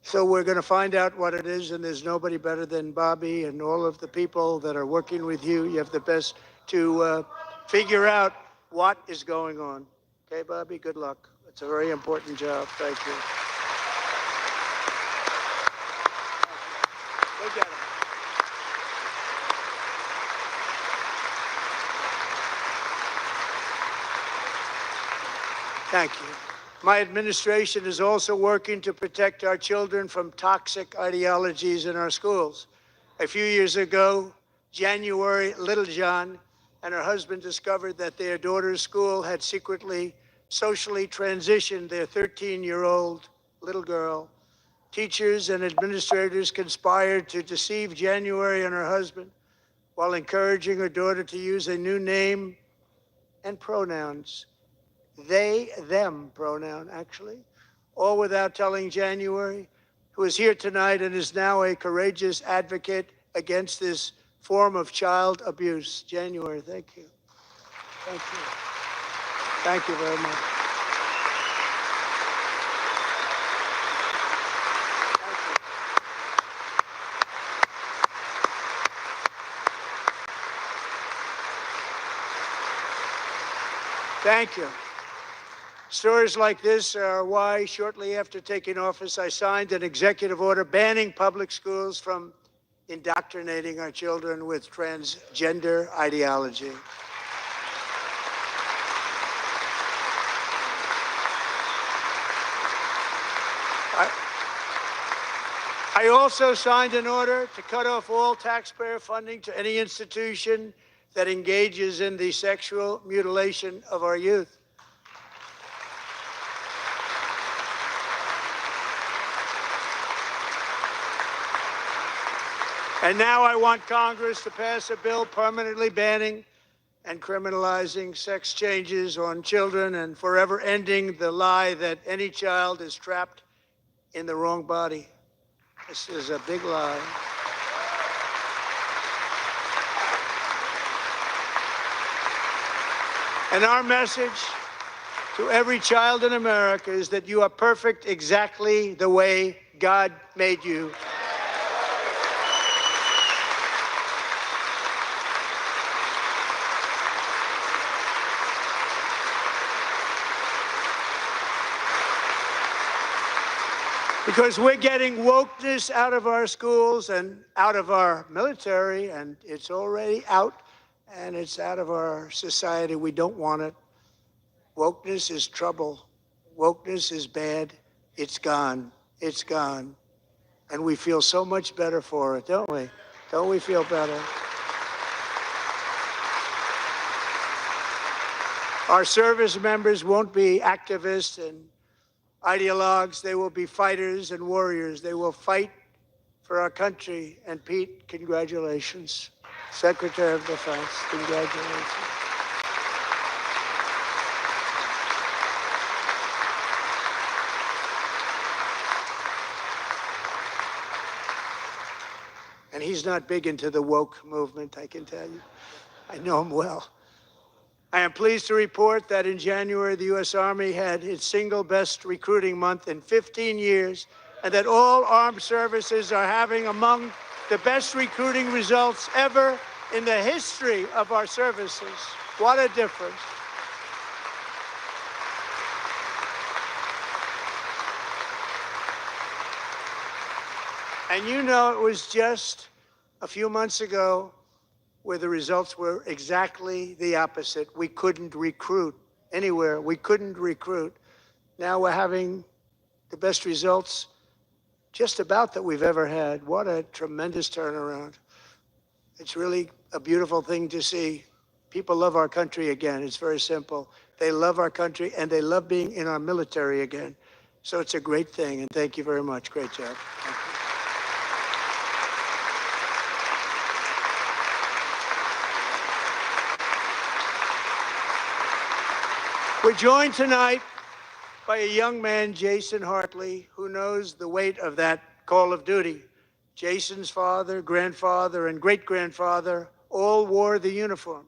So we're going to find out what it is, and there's nobody better than Bobby and all of the people that are working with you. You have the best to figure out what is going on. Okay, Bobby, good luck. It's a very important job. Thank you. Go get him. Thank you. My administration is also working to protect our children from toxic ideologies in our schools. A few years ago, January Littlejohn and her husband discovered that their daughter's school had secretly socially transitioned their 13-year-old little girl. Teachers and administrators conspired to deceive January and her husband while encouraging her daughter to use a new name and pronouns. They, them pronoun, actually, all without telling January, who is here tonight and is now a courageous advocate against this form of child abuse. January, thank you. Thank you. Thank you very much. Thank you. Stories like this are why, shortly after taking office, I signed an executive order banning public schools from indoctrinating our children with transgender ideology. I also signed an order to cut off all taxpayer funding to any institution that engages in the sexual mutilation of our youth. And now I want Congress to pass a bill permanently banning and criminalizing sex changes on children and forever ending the lie that any child is trapped in the wrong body. This is a big lie. And our message to every child in America is that you are perfect exactly the way God made you. Because we're getting wokeness out of our schools and out of our military, and it's already out, and it's out of our society. We don't want it. Wokeness is trouble. Wokeness is bad. It's gone. It's gone. And we feel so much better for it, don't we? Don't we feel better? Our service members won't be activists and ideologues. They will be fighters and warriors. They will fight for our country. And Pete, congratulations. Secretary of Defense, congratulations. And he's not big into the woke movement, I can tell you. I know him well. I am pleased to report that in January, the U.S. Army had its single best recruiting month in 15 years, and that all armed services are having among the best recruiting results ever in the history of our services. What a difference. And you know, it was just a few months ago where the results were exactly the opposite. We couldn't recruit anywhere. We couldn't recruit. Now we're having the best results just about that we've ever had. What a tremendous turnaround. It's really a beautiful thing to see. People love our country again. It's very simple. They love our country and they love being in our military again. So it's a great thing, and thank you very much. Great job. Thank you. We're joined tonight by a young man, Jason Hartley, who knows the weight of that call of duty. Jason's father, grandfather, and great-grandfather all wore the uniform.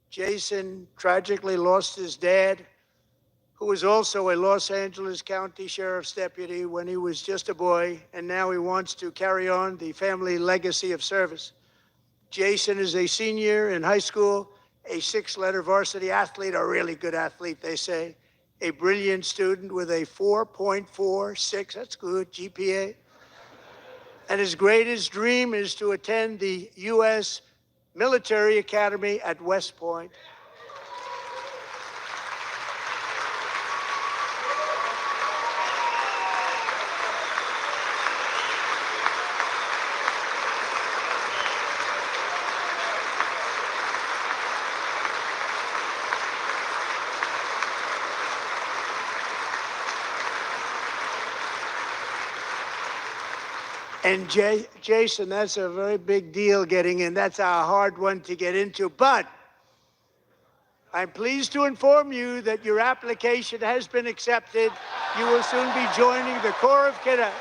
Jason tragically lost his dad, who was also a Los Angeles County Sheriff's deputy when he was just a boy, and now he wants to carry on the family legacy of service. Jason is a senior in high school, a six-letter varsity athlete, a really good athlete, they say, a brilliant student with a 4.46, that's good, GPA. And his greatest dream is to attend the U.S. Military Academy at West Point. And Jason, that's a very big deal getting in. That's a hard one to get into. But I'm pleased to inform you that your application has been accepted. You will soon be joining the Corps of Cadets.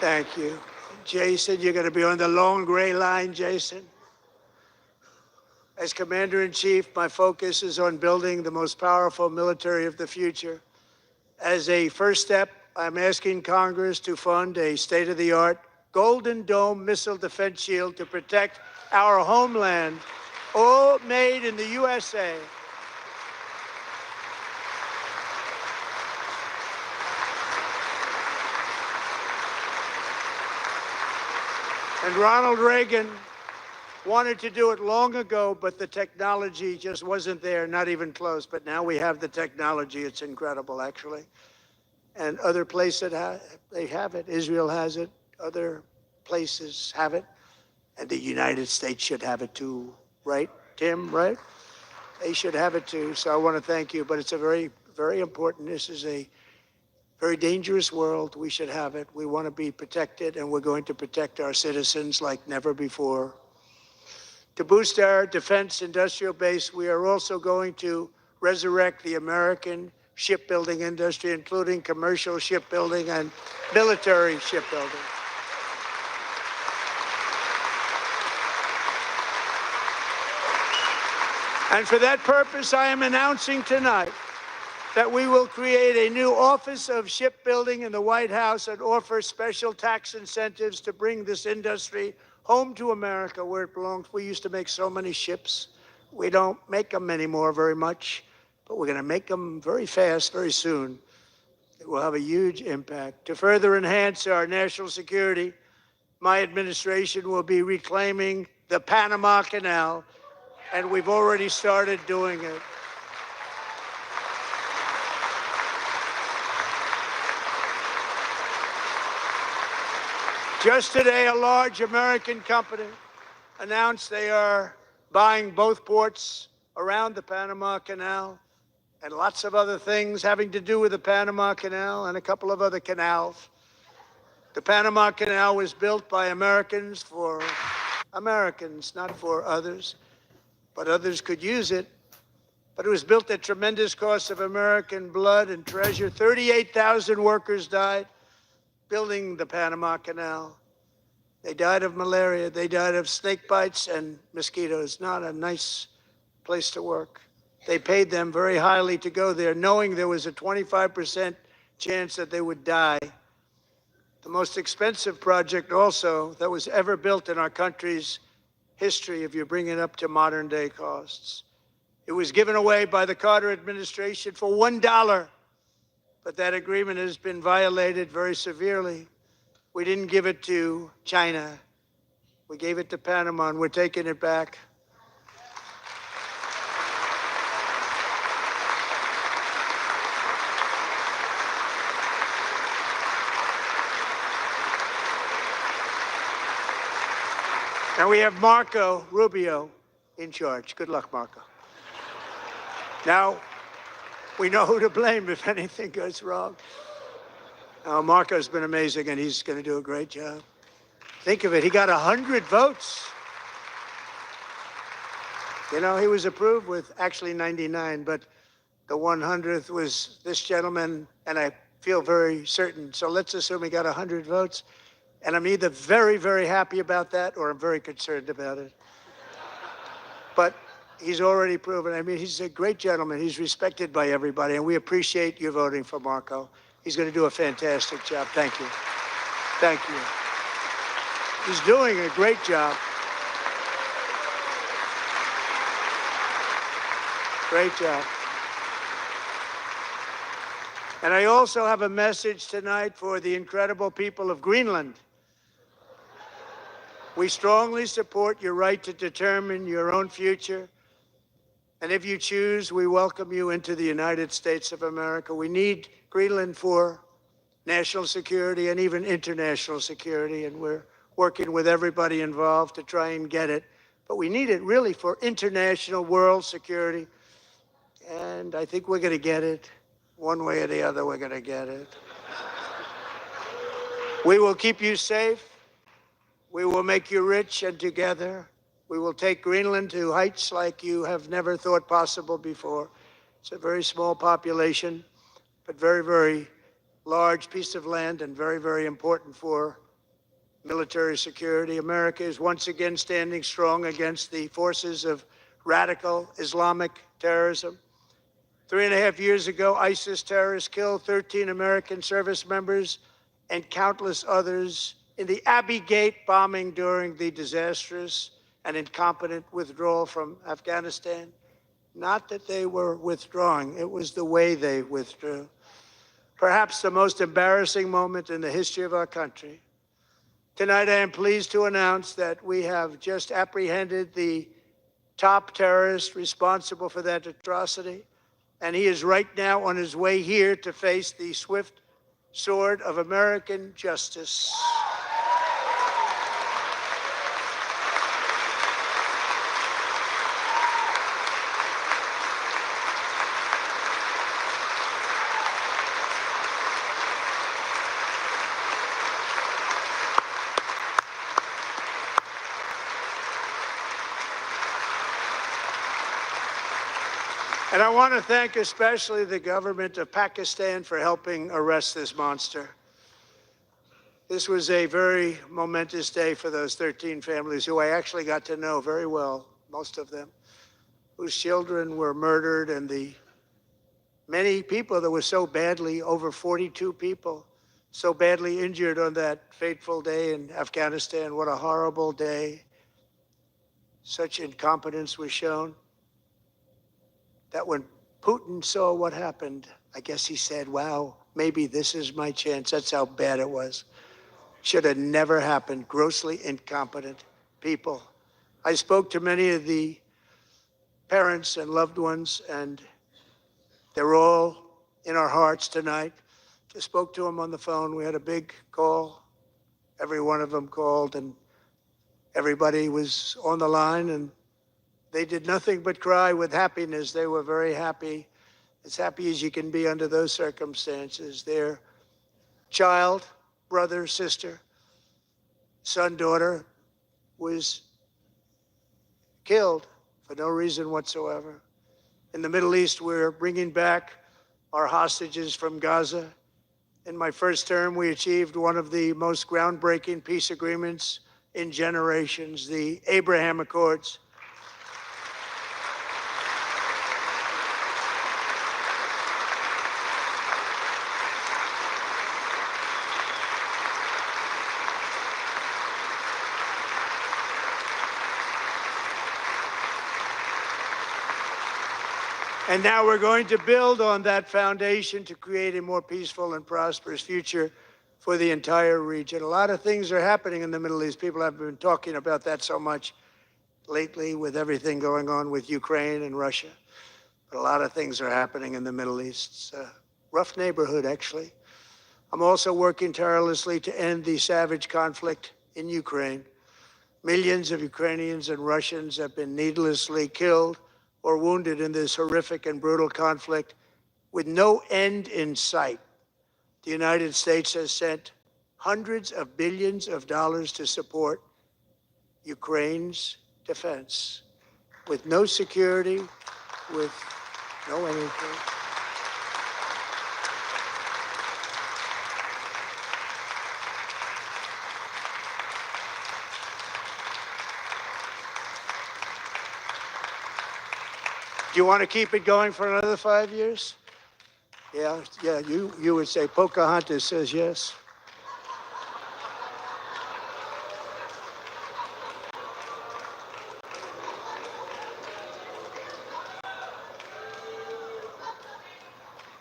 Thank you. Jason, you're going to be on the long gray line, Jason. As Commander-in-Chief, my focus is on building the most powerful military of the future. As a first step, I'm asking Congress to fund a state-of-the-art Golden Dome missile defense shield to protect our homeland, all made in the USA. And Ronald Reagan wanted to do it long ago, but the technology just wasn't there, not even close. But now we have the technology. It's incredible, actually. And other places they have it. Israel has it. Other places have it. And the United States should have it too, right, Tim, right? They should have it too. So I want to thank you. But it's a very, very important. This is a very dangerous world. We should have it. We want to be protected, and we're going to protect our citizens like never before. To boost our defense industrial base, we are also going to resurrect the American shipbuilding industry, including commercial shipbuilding and military shipbuilding. And for that purpose, I am announcing tonight that we will create a new Office of Shipbuilding in the White House and offer special tax incentives to bring this industry home to America where it belongs. We used to make so many ships. We don't make them anymore very much, but we're going to make them very fast, very soon. It will have a huge impact. To further enhance our national security, my administration will be reclaiming the Panama Canal, and we've already started doing it. Just today, a large American company announced they are buying both ports around the Panama Canal and lots of other things having to do with the Panama Canal and a couple of other canals. The Panama Canal was built by Americans for Americans, not for others, but others could use it. But it was built at tremendous cost of American blood and treasure. 38,000 workers died building the Panama Canal. They died of malaria. They died of snake bites and mosquitoes. Not a nice place to work. They paid them very highly to go there, knowing there was a 25% chance that they would die. The most expensive project also that was ever built in our country's history, if you bring it up to modern day costs. It was given away by the Carter administration for $1. But that agreement has been violated very severely. We didn't give it to China. We gave it to Panama, and we're taking it back. And we have Marco Rubio in charge. Good luck, Marco. Now, we know who to blame if anything goes wrong. Marco's been amazing, and he's going to do a great job. Think of it. He got 100 votes. You know, he was approved with actually 99, but the 100th was this gentleman, and I feel very certain. So let's assume he got 100 votes. And I'm either very, very happy about that or I'm very concerned about it. But he's already proven. I mean, he's a great gentleman. He's respected by everybody, and we appreciate you voting for Marco. He's going to do a fantastic job. Thank you. Thank you. He's doing a great job. Great job. And I also have a message tonight for the incredible people of Greenland. We strongly support your right to determine your own future. And if you choose, we welcome you into the United States of America. We need Greenland for national security and even international security, and we're working with everybody involved to try and get it. But we need it really for international world security, and I think we're going to get it. One way or the other, we're going to get it. We will keep you safe. We will make you rich, and together we will take Greenland to heights like you have never thought possible before. It's a very small population, but very, very large piece of land and very, very important for military security. America is once again standing strong against the forces of radical Islamic terrorism. 3.5 years ago, ISIS terrorists killed 13 American service members and countless others in the Abbey Gate bombing during the disastrous and incompetent withdrawal from Afghanistan. Not that they were withdrawing, it was the way they withdrew. Perhaps the most embarrassing moment in the history of our country. Tonight, I am pleased to announce that we have just apprehended the top terrorist responsible for that atrocity, and he is right now on his way here to face the swift sword of American justice. And I want to thank especially the government of Pakistan for helping arrest this monster. This was a very momentous day for those 13 families who I actually got to know very well, most of them, whose children were murdered, and the many people that were so badly, over 42 people, so badly injured on that fateful day in Afghanistan. What a horrible day. Such incompetence was shown that when Putin saw what happened, I guess he said, wow, maybe this is my chance. That's how bad it was. Should have never happened. Grossly incompetent people. I spoke to many of the parents and loved ones, and they're all in our hearts tonight. Just spoke to them on the phone. We had a big call. Every one of them called, and everybody was on the line, and they did nothing but cry with happiness. They were very happy, as happy as you can be under those circumstances. Their child, brother, sister, son, daughter was killed for no reason whatsoever. In the Middle East, we're bringing back our hostages from Gaza. In my first term, we achieved one of the most groundbreaking peace agreements in generations, the Abraham Accords. And now we're going to build on that foundation to create a more peaceful and prosperous future for the entire region. A lot of things are happening in the Middle East. People have been talking about that so much lately with everything going on with Ukraine and Russia. But a lot of things are happening in the Middle East. It's a rough neighborhood, actually. I'm also working tirelessly to end the savage conflict in Ukraine. Millions of Ukrainians and Russians have been needlessly killed or wounded in this horrific and brutal conflict with no end in sight. The United States has sent hundreds of billions of dollars to support Ukraine's defense with no security, with no anything. Do you want to keep it going for another 5 years? Yeah, you would say Pocahontas says yes.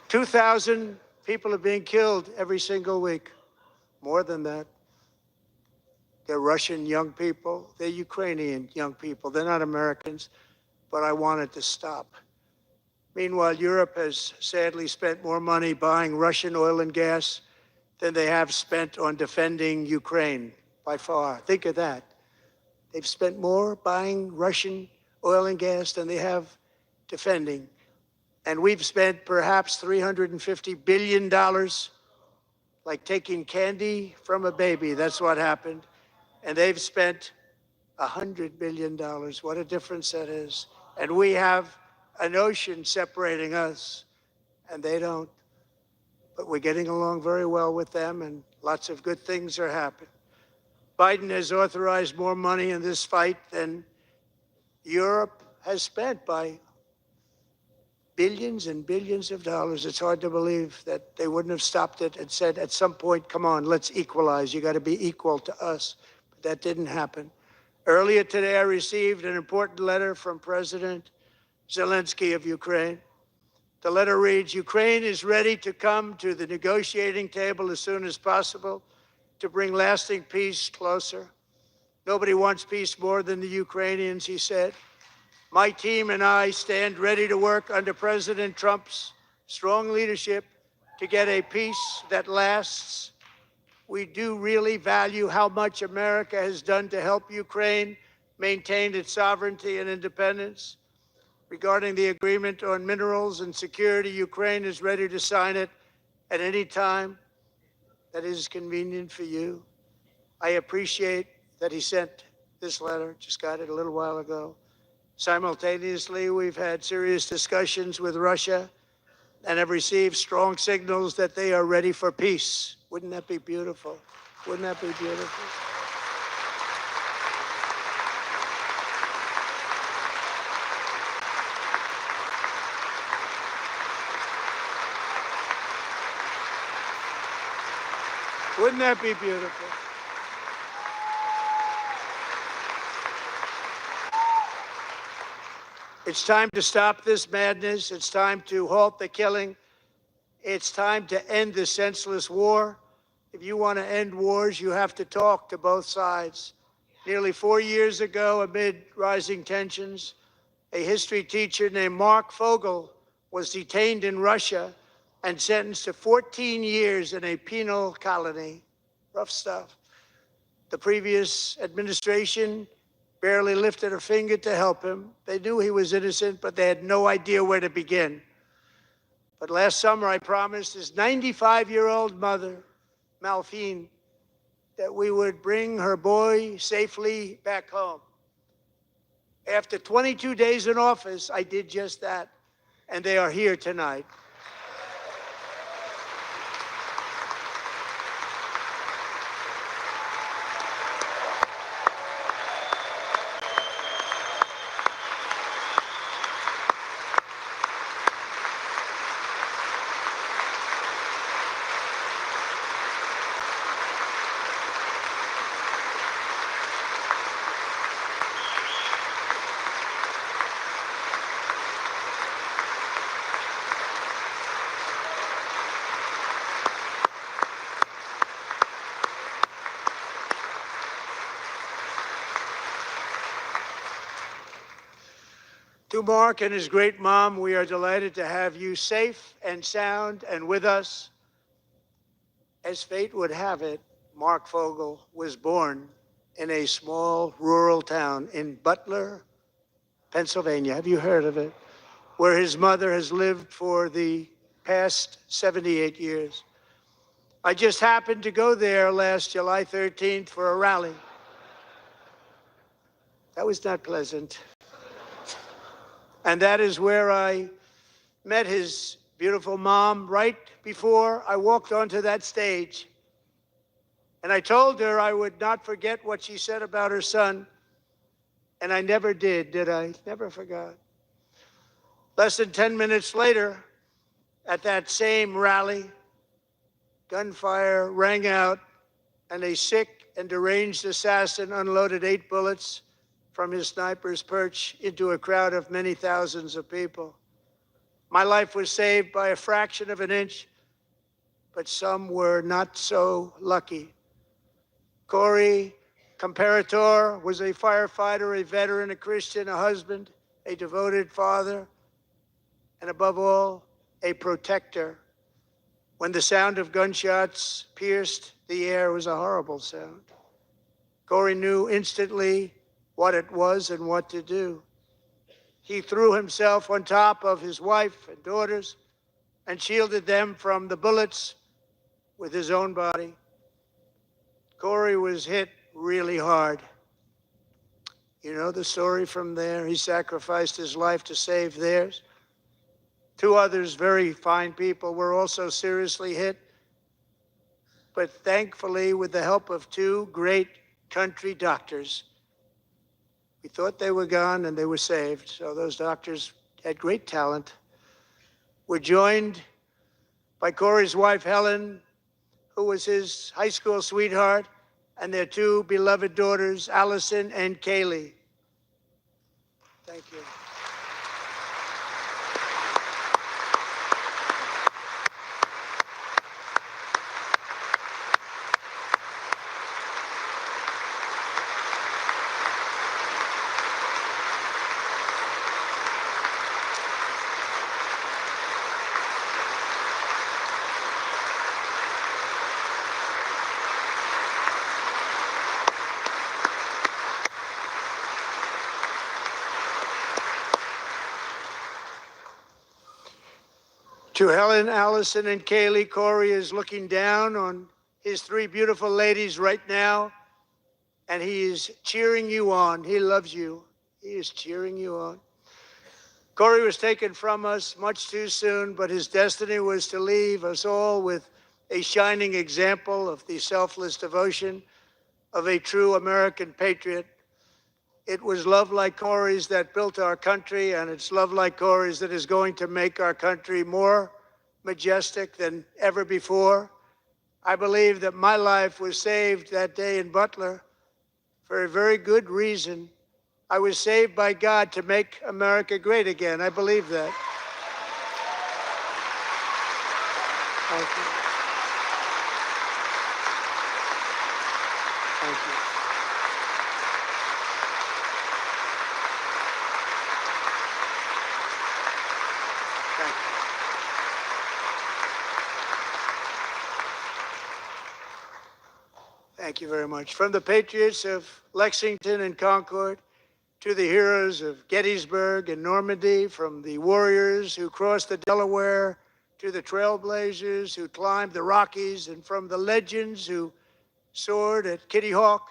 "2,000 people are being killed every single week. More than that. They're Russian young people. They're Ukrainian young people. They're not Americans. But I want it to stop. Meanwhile, Europe has sadly spent more money buying Russian oil and gas than they have spent on defending Ukraine, by far. Think of that. They've spent more buying Russian oil and gas than they have defending. And we've spent perhaps $350 billion, like taking candy from a baby. That's what happened. And they've spent $100 billion. What a difference that is. And we have an ocean separating us, and they don't. But we're getting along very well with them, and lots of good things are happening. Biden has authorized more money in this fight than Europe has spent by billions and billions of dollars. It's hard to believe that they wouldn't have stopped it and said at some point, come on, let's equalize. You got to be equal to us. But that didn't happen. Earlier today, I received an important letter from President Zelensky of Ukraine. The letter reads, Ukraine is ready to come to the negotiating table as soon as possible to bring lasting peace closer. Nobody wants peace more than the Ukrainians, he said. My team and I stand ready to work under President Trump's strong leadership to get a peace that lasts. We do really value how much America has done to help Ukraine maintain its sovereignty and independence. Regarding the agreement on minerals and security, Ukraine is ready to sign it at any time that is convenient for you. I appreciate that he sent this letter, just got it a little while ago. Simultaneously, we've had serious discussions with Russia and have received strong signals that they are ready for peace. Wouldn't that be beautiful? Wouldn't that be beautiful? Wouldn't that be beautiful? It's time to stop this madness. It's time to halt the killing. It's time to end this senseless war. If you want to end wars, you have to talk to both sides. Nearly 4 years ago, amid rising tensions, a history teacher named Mark Fogel was detained in Russia and sentenced to 14 years in a penal colony. Rough stuff. The previous administration barely lifted a finger to help him. They knew he was innocent, but they had no idea where to begin. But last summer, I promised his 95-year-old mother, Malphine, that we would bring her boy safely back home. After 22 days in office, I did just that, and they are here tonight. To Mark and his great mom, we are delighted to have you safe and sound and with us. As fate would have it, Mark Fogel was born in a small rural town in Butler, Pennsylvania. Have you heard of it? Where his mother has lived for the past 78 years. I just happened to go there last July 13th for a rally. That was not pleasant. And that is where I met his beautiful mom right before I walked onto that stage. And I told her I would not forget what she said about her son. And I never did I? Never forgot. Less than 10 minutes later, at that same rally, gunfire rang out, and a sick and deranged assassin unloaded 8 bullets from his sniper's perch into a crowd of many thousands of people. My life was saved by a fraction of an inch, but some were not so lucky. Corey Comparator was a firefighter, a veteran, a Christian, a husband, a devoted father, and above all, a protector. When the sound of gunshots pierced the air, it was a horrible sound. Corey knew instantly what it was and what to do. He threw himself on top of his wife and daughters and shielded them from the bullets with his own body. Corey was hit really hard. You know the story from there. He sacrificed his life to save theirs. 2 others, very fine people, were also seriously hit. But thankfully, with the help of 2 great country doctors, we thought they were gone and they were saved. So those doctors had great talent. We're joined by Corey's wife, Helen, who was his high school sweetheart, and their two beloved daughters, Allison and Kaylee. Thank you. To Helen, Allison, and Kaylee, Corey is looking down on his three beautiful ladies right now, and he is cheering you on. He loves you. He is cheering you on. Corey was taken from us much too soon, but his destiny was to leave us all with a shining example of the selfless devotion of a true American patriot. It was love like Corey's that built our country, and it's love like Corey's that is going to make our country more majestic than ever before. I believe that my life was saved that day in Butler for a very good reason. I was saved by God to make America great again. I believe that. Thank you. Thank you. Thank you very much. From the patriots of Lexington and Concord to the heroes of Gettysburg and Normandy, from the warriors who crossed the Delaware to the trailblazers who climbed the Rockies, and from the legends who soared at Kitty Hawk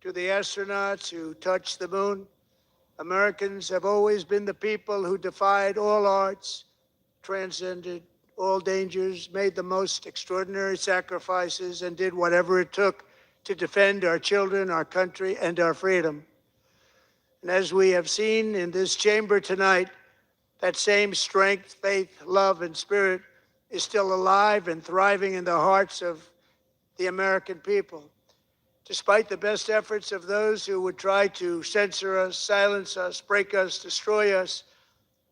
to the astronauts who touched the moon, Americans have always been the people who defied all odds, transcended all dangers, made the most extraordinary sacrifices, and did whatever it took to defend our children, our country, and our freedom. And as we have seen in this chamber tonight, that same strength, faith, love, and spirit is still alive and thriving in the hearts of the American people. Despite the best efforts of those who would try to censor us, silence us, break us, destroy us,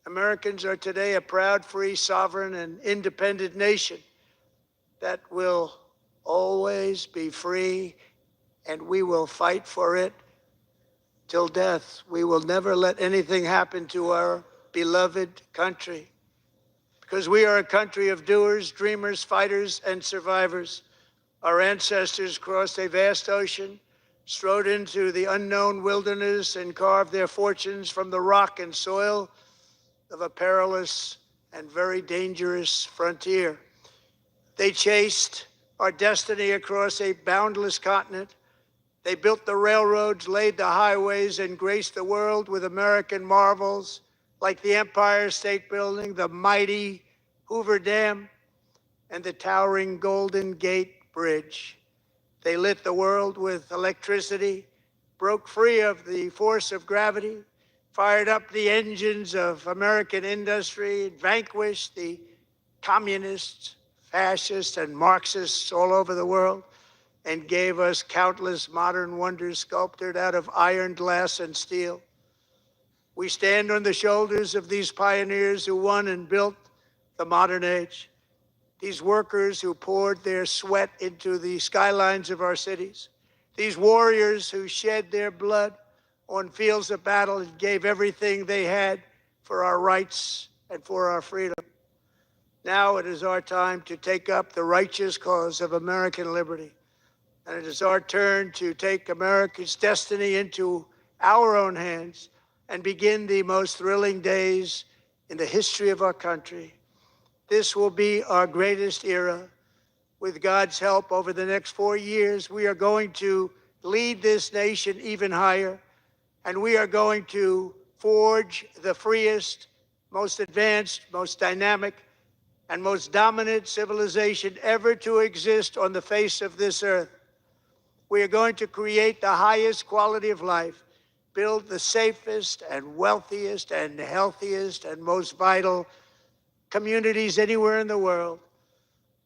Americans are today a proud, free, sovereign, and independent nation that will always be free, and we will fight for it till death. We will never let anything happen to our beloved country, because we are a country of doers, dreamers, fighters, and survivors. Our ancestors crossed a vast ocean, strode into the unknown wilderness, and carved their fortunes from the rock and soil of a perilous and very dangerous frontier. They chased our destiny across a boundless continent. They built the railroads, laid the highways, and graced the world with American marvels like the Empire State Building, the mighty Hoover Dam, and the towering Golden Gate Bridge. They lit the world with electricity, broke free of the force of gravity, fired up the engines of American industry, vanquished the communists, fascists, and Marxists all over the world, and gave us countless modern wonders sculptured out of iron, glass, and steel. We stand on the shoulders of these pioneers who won and built the modern age. These workers who poured their sweat into the skylines of our cities. These warriors who shed their blood on fields of battle and gave everything they had for our rights and for our freedom. Now it is our time to take up the righteous cause of American liberty. And it is our turn to take America's destiny into our own hands and begin the most thrilling days in the history of our country. This will be our greatest era. With God's help, over the next 4 years, we are going to lead this nation even higher, and we are going to forge the freest, most advanced, most dynamic, and most dominant civilization ever to exist on the face of this earth. We are going to create the highest quality of life, build the safest and wealthiest and healthiest and most vital communities anywhere in the world.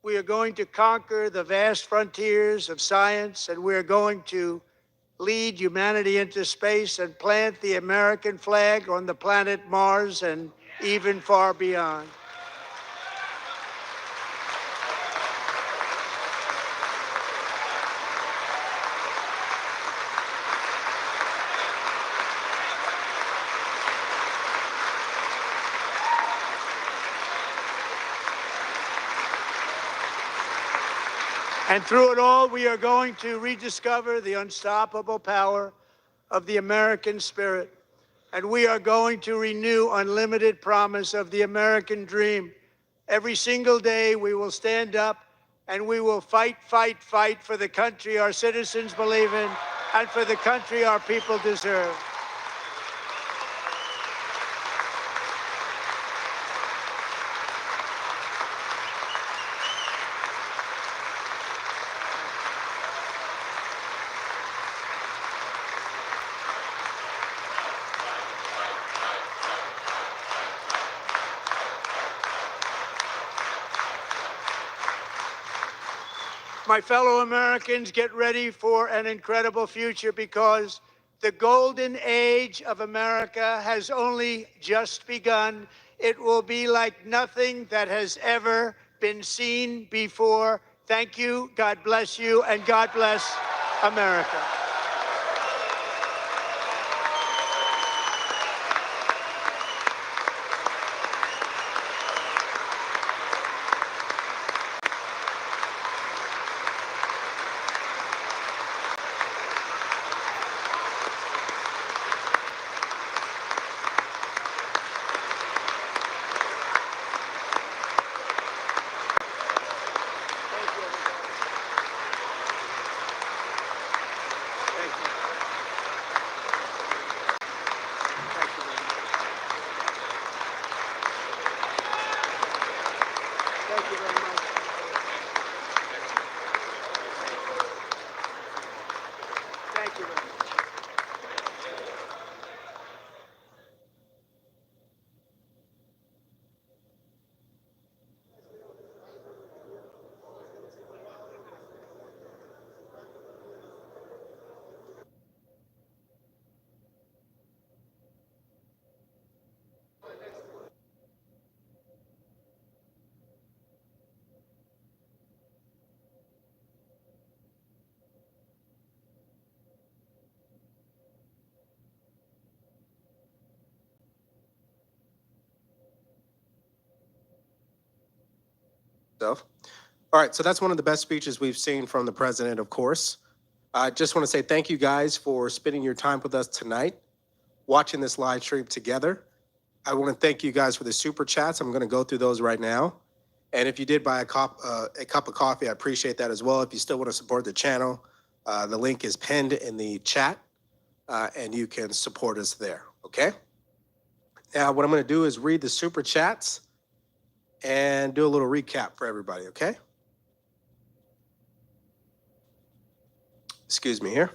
We are going to conquer the vast frontiers of science, and we are going to lead humanity into space and plant the American flag on the planet Mars and even far beyond. And through it all, we are going to rediscover the unstoppable power of the American spirit. And we are going to renew unlimited promise of the American dream. Every single day, we will stand up and we will fight, fight, fight for the country our citizens believe in and for the country our people deserve. My fellow Americans, get ready for an incredible future because the golden age of America has only just begun. It will be like nothing that has ever been seen before. Thank you, God bless you, and God bless America. Thank you very much. Thank you very much. Stuff. All right, so that's one of the best speeches we've seen from the president, of course. I just want to say thank you guys for spending your time with us tonight, watching this live stream together. I want to thank you guys for the super chats. I'm going to go through those right now. And if you did buy a cup of coffee, I appreciate that as well. If you still want to support the channel, the link is pinned in the chat, and you can support us there, okay? Now, what I'm going to do is read the super chats and do a little recap for everybody, okay? Excuse me here.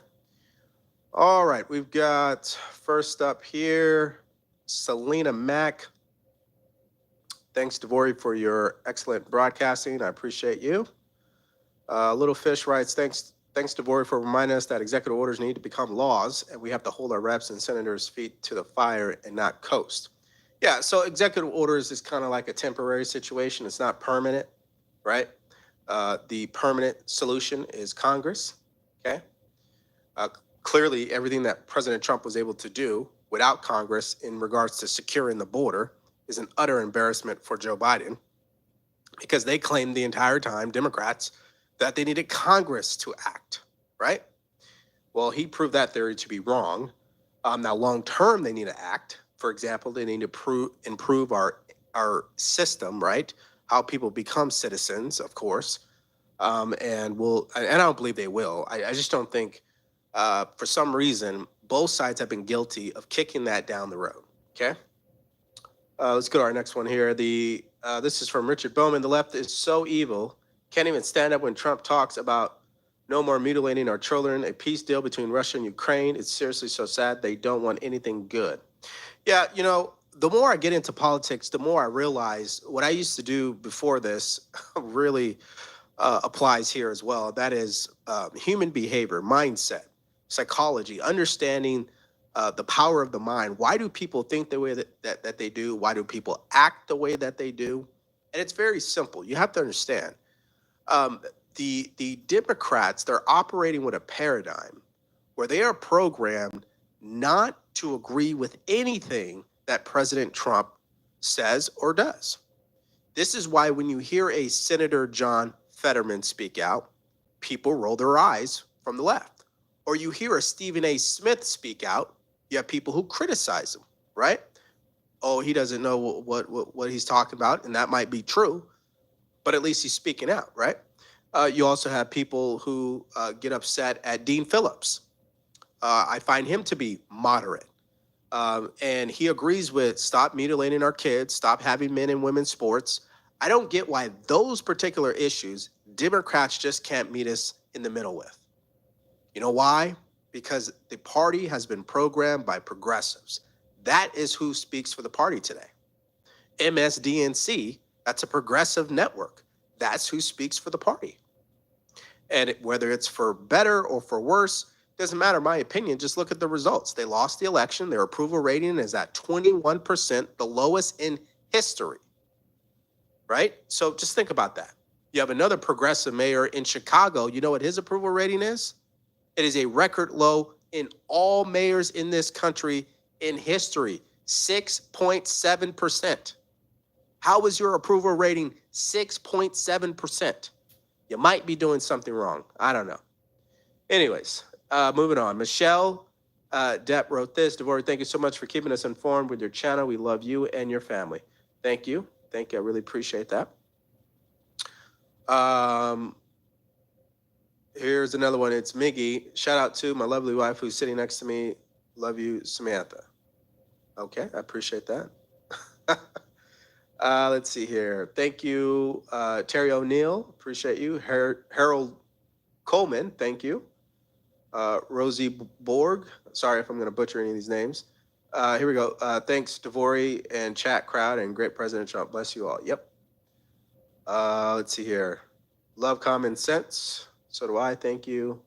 All right, we've got first up here, Selena Mack. Thanks, Devori, for your excellent broadcasting. I appreciate you. Little Fish writes, thanks, Devori, for reminding us that executive orders need to become laws, and we have to hold our reps and senators' feet to the fire and not coast. Yeah, so executive orders is kind of like a temporary situation. It's not permanent, right? The permanent solution is Congress, okay? Clearly, everything that President Trump was able to do without Congress in regards to securing the border is an utter embarrassment for Joe Biden, because they claimed the entire time, Democrats, that they needed Congress to act, right? Well, he proved that theory to be wrong. Now, long term, they need to act. For example, they need to improve our system, right? How people become citizens, of course. And I don't believe they will. I just don't think, for some reason, both sides have been guilty of kicking that down the road, okay? Let's go to our next one here. This is from Richard Bowman. The left is so evil, can't even stand up when Trump talks about no more mutilating our children, a peace deal between Russia and Ukraine. It's seriously so sad. They don't want anything good. Yeah, you know, the more I get into politics, the more I realize what I used to do before this really applies here as well. That is human behavior, mindset, psychology, understanding the power of the mind. Why do people think the way that they do? Why do people act the way that they do? And it's very simple. You have to understand um, the Democrats, they're operating with a paradigm where they are programmed not to agree with anything that President Trump says or does. This is why when you hear a Senator John Fetterman speak out, people roll their eyes from the left. Or you hear a Stephen A. Smith speak out, you have people who criticize him, right? Oh, he doesn't know what he's talking about, and that might be true, but at least he's speaking out, right? You also have people who get upset at Dean Phillips. I find him to be moderate. And he agrees with stop mutilating our kids, stop having men and women's sports. I don't get why those particular issues Democrats just can't meet us in the middle with. You know why? Because the party has been programmed by progressives. That is who speaks for the party today. MSDNC, that's a progressive network. That's who speaks for the party. And whether it's for better or for worse, doesn't matter, my opinion. Just look at the results. They lost the election. Their approval rating is at 21%, the lowest in history, right? So just think about that. You have another progressive mayor in Chicago. You know what his approval rating is? It is a record low in all mayors in this country in history, 6.7%. How is your approval rating 6.7%? You might be doing something wrong. I don't know. Anyways, moving on. Michelle Depp wrote this. Devory, thank you so much for keeping us informed with your channel. We love you and your family. Thank you. Thank you. I really appreciate that. Here's another one. It's Miggy. Shout out to my lovely wife who's sitting next to me. Love you, Samantha. Okay, I appreciate that. Let's see here. Thank you, Terry O'Neill. Appreciate you. Harold Coleman. Thank you. Rosie Borg. Sorry if I'm going to butcher any of these names. Here we go. Thanks, Devory and chat crowd and great President Trump. Bless you all. Yep. Let's see here. Love common sense. So do I. Thank you.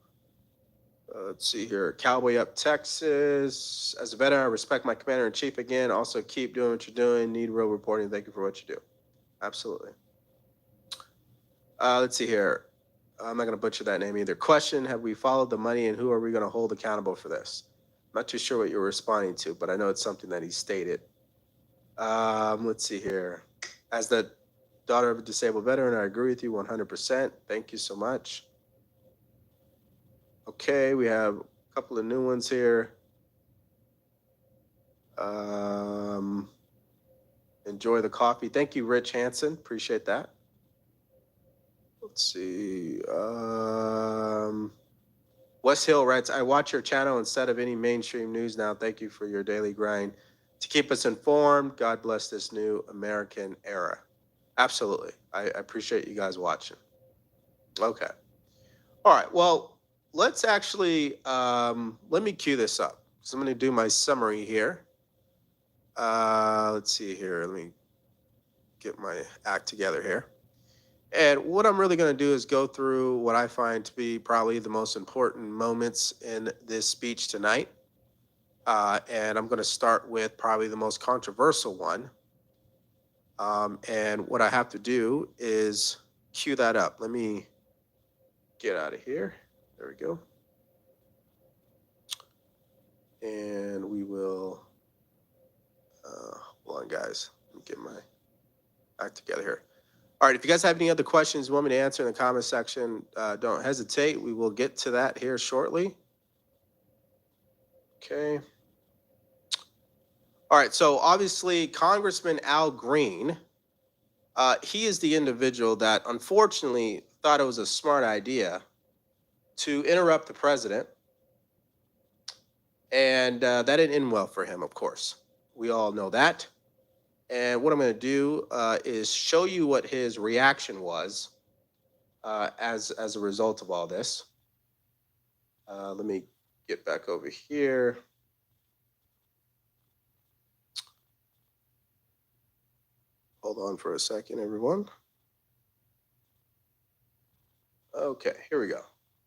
Let's see here. Cowboy Up, Texas. As a veteran, I respect my commander in chief again. Also, keep doing what you're doing. Need real reporting. Thank you for what you do. Absolutely. Let's see here. I'm not going to butcher that name either. Question: have we followed the money, and who are we going to hold accountable for this? I'm not too sure what you're responding to, but I know it's something that he stated. Let's see here. As the daughter of a disabled veteran, I agree with you 100%. Thank you so much. Okay, we have a couple of new ones here. Enjoy the coffee. Thank you, Rich Hansen. Appreciate that. Let's see. West Hill writes, I watch your channel instead of any mainstream news now. Thank you for your daily grind to keep us informed. God bless this new American era. Absolutely. I appreciate you guys watching. Okay. All right. Well, let's actually, let me cue this up. So I'm going to do my summary here. Let's see here. Let me get my act together here. And what I'm really going to do is go through what I find to be probably the most important moments in this speech tonight. And I'm going to start with probably the most controversial one. And what I have to do is cue that up. Let me get out of here. There we go. And we will, hold on guys, let me get my act together here. All right, if you guys have any other questions you want me to answer in the comment section, don't hesitate. We will get to that here shortly. Okay. All right, so obviously Congressman Al Green, he is the individual that unfortunately thought it was a smart idea to interrupt the president. And that didn't end well for him, of course. We all know that. And what I'm going to do is show you what his reaction was as a result of all this. Let me get back over here. hold on for a second, everyone. Okay, here we go.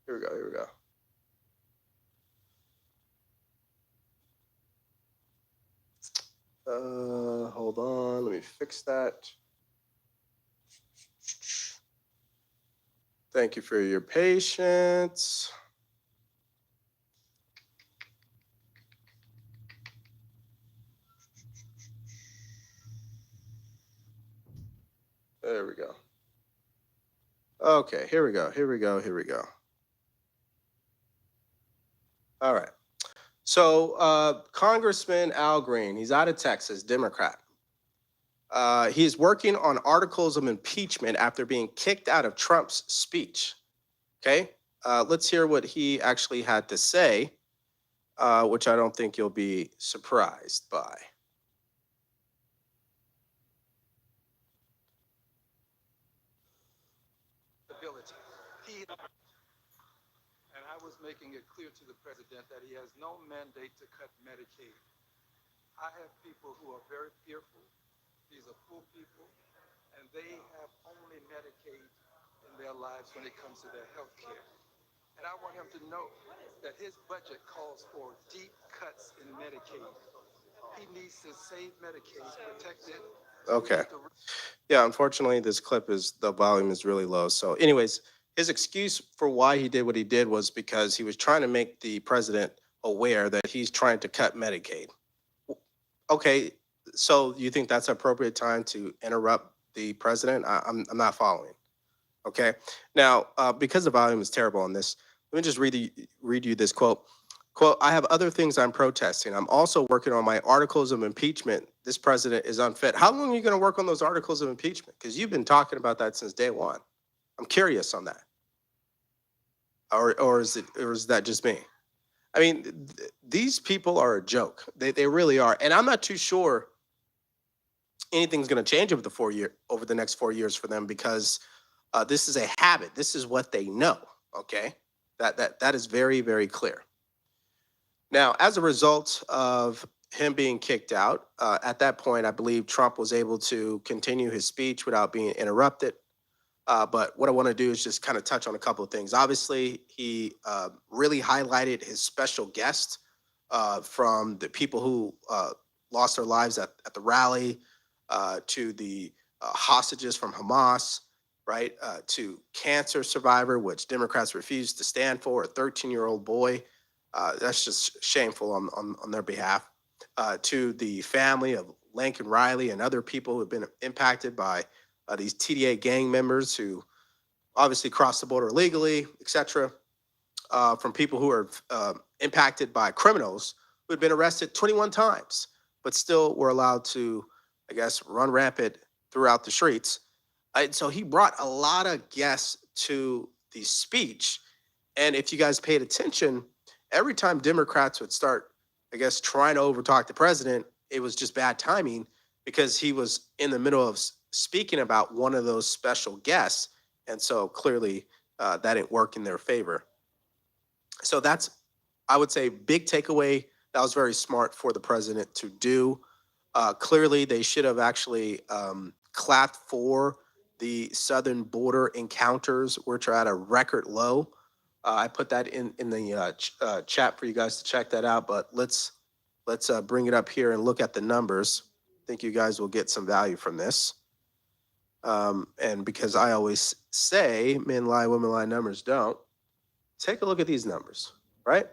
Here we go. Here we go. Hold on. Let me fix that. Thank you for your patience. There we go. Okay, here we go. Here we go. Here we go. All right. So Congressman Al Green, he's out of Texas, Democrat. He's working on articles of impeachment after being kicked out of Trump's speech. Okay, let's hear what he actually had to say, which I don't think you'll be surprised by. And I was making it clear to the president that he has no mandate to cut Medicaid. I have people who are very fearful. These are poor people, and they have only Medicaid in their lives when it comes to their health care. And I want him to know that his budget calls for deep cuts in Medicaid. He needs to save Medicaid, protect it. Okay. Yeah, unfortunately, this clip is, the volume is really low. So anyways, his excuse for why he did what he did was because he was trying to make the president aware that he's trying to cut Medicaid. Okay, so you think that's an appropriate time to interrupt the president? I'm not following. Okay, now because the volume is terrible on this, let me just read you this quote. Quote, I have other things I'm protesting. I'm also working on my articles of impeachment. This president is unfit. How long are you going to work on those articles of impeachment? Because you've been talking about that since day one. I'm curious on that. Or is that just me? I mean, these people are a joke. They really are. And I'm not too sure anything's going to change over the next 4 years for them, because this is a habit. This is what they know. Okay, that is very, very clear. Now, as a result of him being kicked out, at that point, I believe Trump was able to continue his speech without being interrupted. But what I want to do is just kind of touch on a couple of things. Obviously, he really highlighted his special guest from the people who lost their lives at the rally, to the hostages from Hamas, right, to cancer survivor, which Democrats refused to stand for, a 13-year-old boy. That's just shameful on their behalf. To the family of Lincoln Riley and other people who have been impacted by these TDA gang members who obviously crossed the border illegally, etc. From people who are impacted by criminals who had been arrested 21 times, but still were allowed to, I guess, run rampant throughout the streets. And so he brought a lot of guests to the speech. And if you guys paid attention, every time Democrats would start, I guess, trying to overtalk the president, it was just bad timing, because he was in the middle of speaking about one of those special guests. And so clearly that didn't work in their favor. So that's, I would say, big takeaway. That was very smart for the president to do. Clearly, they should have actually clapped for the southern border encounters, which are at a record low. I put that in the chat for you guys to check that out. But let's bring it up here and look at the numbers. I think you guys will get some value from this. And because I always say men lie, women lie, numbers don't. Take a look at these numbers, right?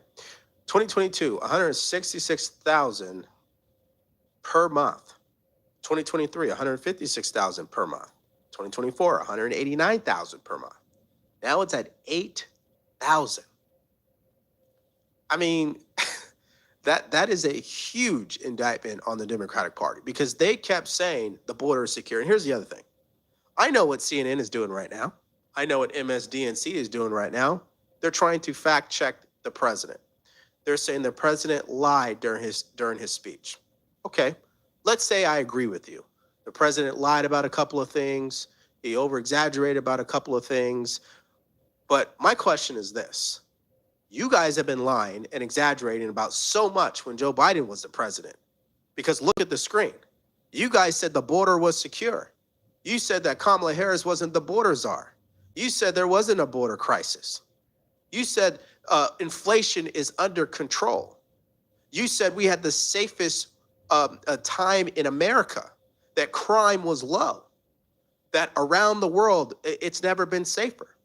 2022, 166,000 per month. 2023, 156,000 per month. 2024, 189,000 per month. Now it's at 8,000. I mean, that is a huge indictment on the Democratic Party, because they kept saying the border is secure. And here's the other thing. I know what CNN is doing right now. I know what MSDNC is doing right now. They're trying to fact check the president. They're saying the president lied during his speech. Okay, let's say I agree with you. The president lied about a couple of things. He over-exaggerated about a couple of things. But my question is this. You guys have been lying and exaggerating about so much when Joe Biden was the president. Because look at the screen. You guys said the border was secure. You said that Kamala Harris wasn't the border czar. You said there wasn't a border crisis. You said inflation is under control. You said we had the safest time in America, that crime was low, that around the world, it's never been safer.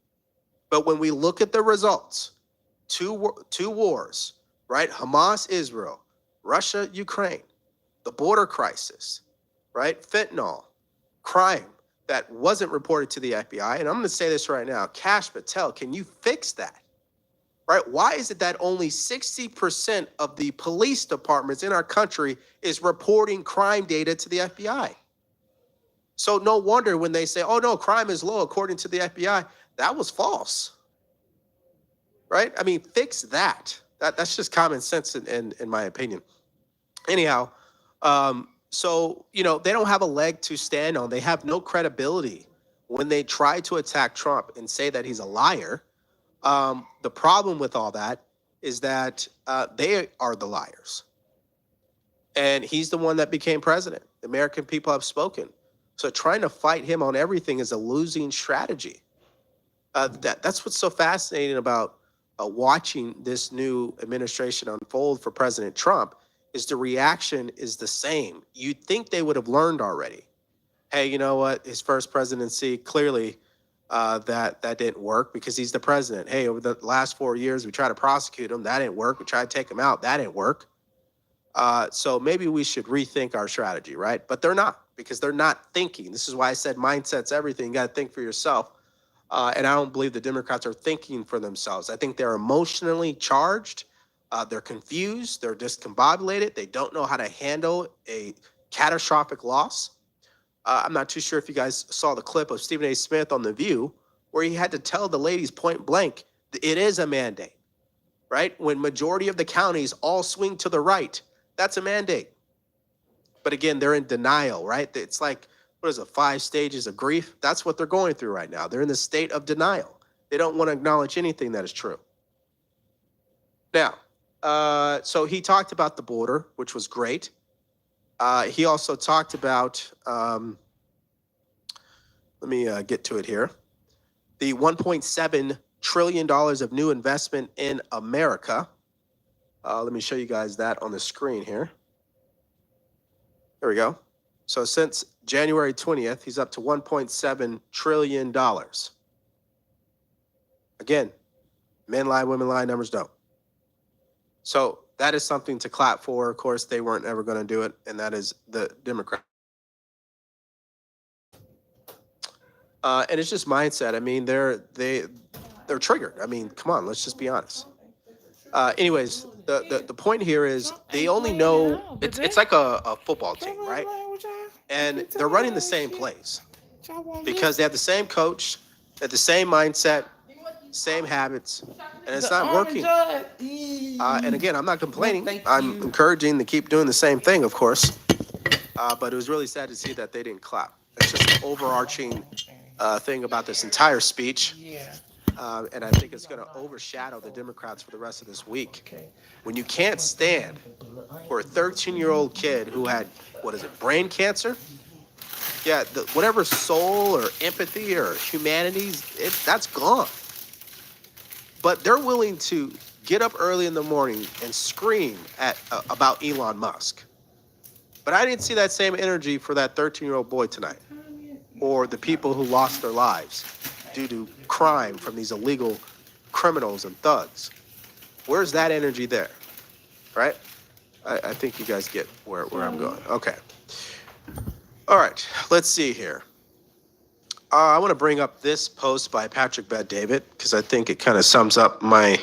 But when we look at the results, two wars, right? Hamas, Israel, Russia, Ukraine, the border crisis, right? Fentanyl, crime that wasn't reported to the FBI. And I'm going to say this right now, Kash Patel, can you fix that? Right? Why is it that only 60% of the police departments in our country is reporting crime data to the FBI? So no wonder when they say, oh no, crime is low according to the FBI, that was false. Right? I mean, fix that. That's just common sense in my opinion. Anyhow, so, you know, they don't have a leg to stand on. They have no credibility when they try to attack Trump and say that he's a liar. The problem with all that is that they are the liars. And he's the one that became president. The American people have spoken. So trying to fight him on everything is a losing strategy. That's what's so fascinating about watching this new administration unfold for President Trump, is the reaction is the same. You'd think they would have learned already. Hey, you know what? His first presidency, clearly that didn't work because he's the president. Hey, over the last 4 years, we tried to prosecute him. That didn't work. We tried to take him out. That didn't work. So maybe we should rethink our strategy, right? But they're not, because they're not thinking. This is why I said mindset's everything. You got to think for yourself. And I don't believe the Democrats are thinking for themselves. I think they're emotionally charged. They're confused. They're discombobulated. They don't know how to handle a catastrophic loss. I'm not too sure if you guys saw the clip of Stephen A. Smith on The View, where he had to tell the ladies point blank, it is a mandate, right? When majority of the counties all swing to the right, that's a mandate. But again, they're in denial, right? It's like, what is it, 5 stages of grief? That's what they're going through right now. They're in the state of denial. They don't want to acknowledge anything that is true. Now, so he talked about the border, which was great. He also talked about, let me get to it here, the $1.7 trillion of new investment in America. Let me show you guys that on the screen here. There we go. So since January 20th, he's up to $1.7 trillion. Again, men lie, women lie, numbers don't. So that is something to clap for. Of course, they weren't ever going to do it, and that is the Democrat. And it's just mindset. I mean, they're triggered. I mean, come on, let's just be honest. Anyways, the point here is they only know it's like a football team, right? And they're running the same plays because they have the same coach, they have the same mindset, same habits, and it's not working. And again, I'm not complaining. I'm encouraging to keep doing the same thing, of course. But it was really sad to see that they didn't clap. It's just an overarching thing about this entire speech. And I think it's going to overshadow the Democrats for the rest of this week. When you can't stand for a 13-year-old kid who had, what is it, brain cancer? Yeah, whatever soul or empathy or humanity, that's gone. But they're willing to get up early in the morning and scream about Elon Musk. But I didn't see that same energy for that 13-year-old boy tonight, or the people who lost their lives due to crime from these illegal criminals and thugs. Where's that energy there, right? I think you guys get where I'm going. Okay. All right, let's see here. I want to bring up this post by Patrick Bet-David because I think it kind of sums up my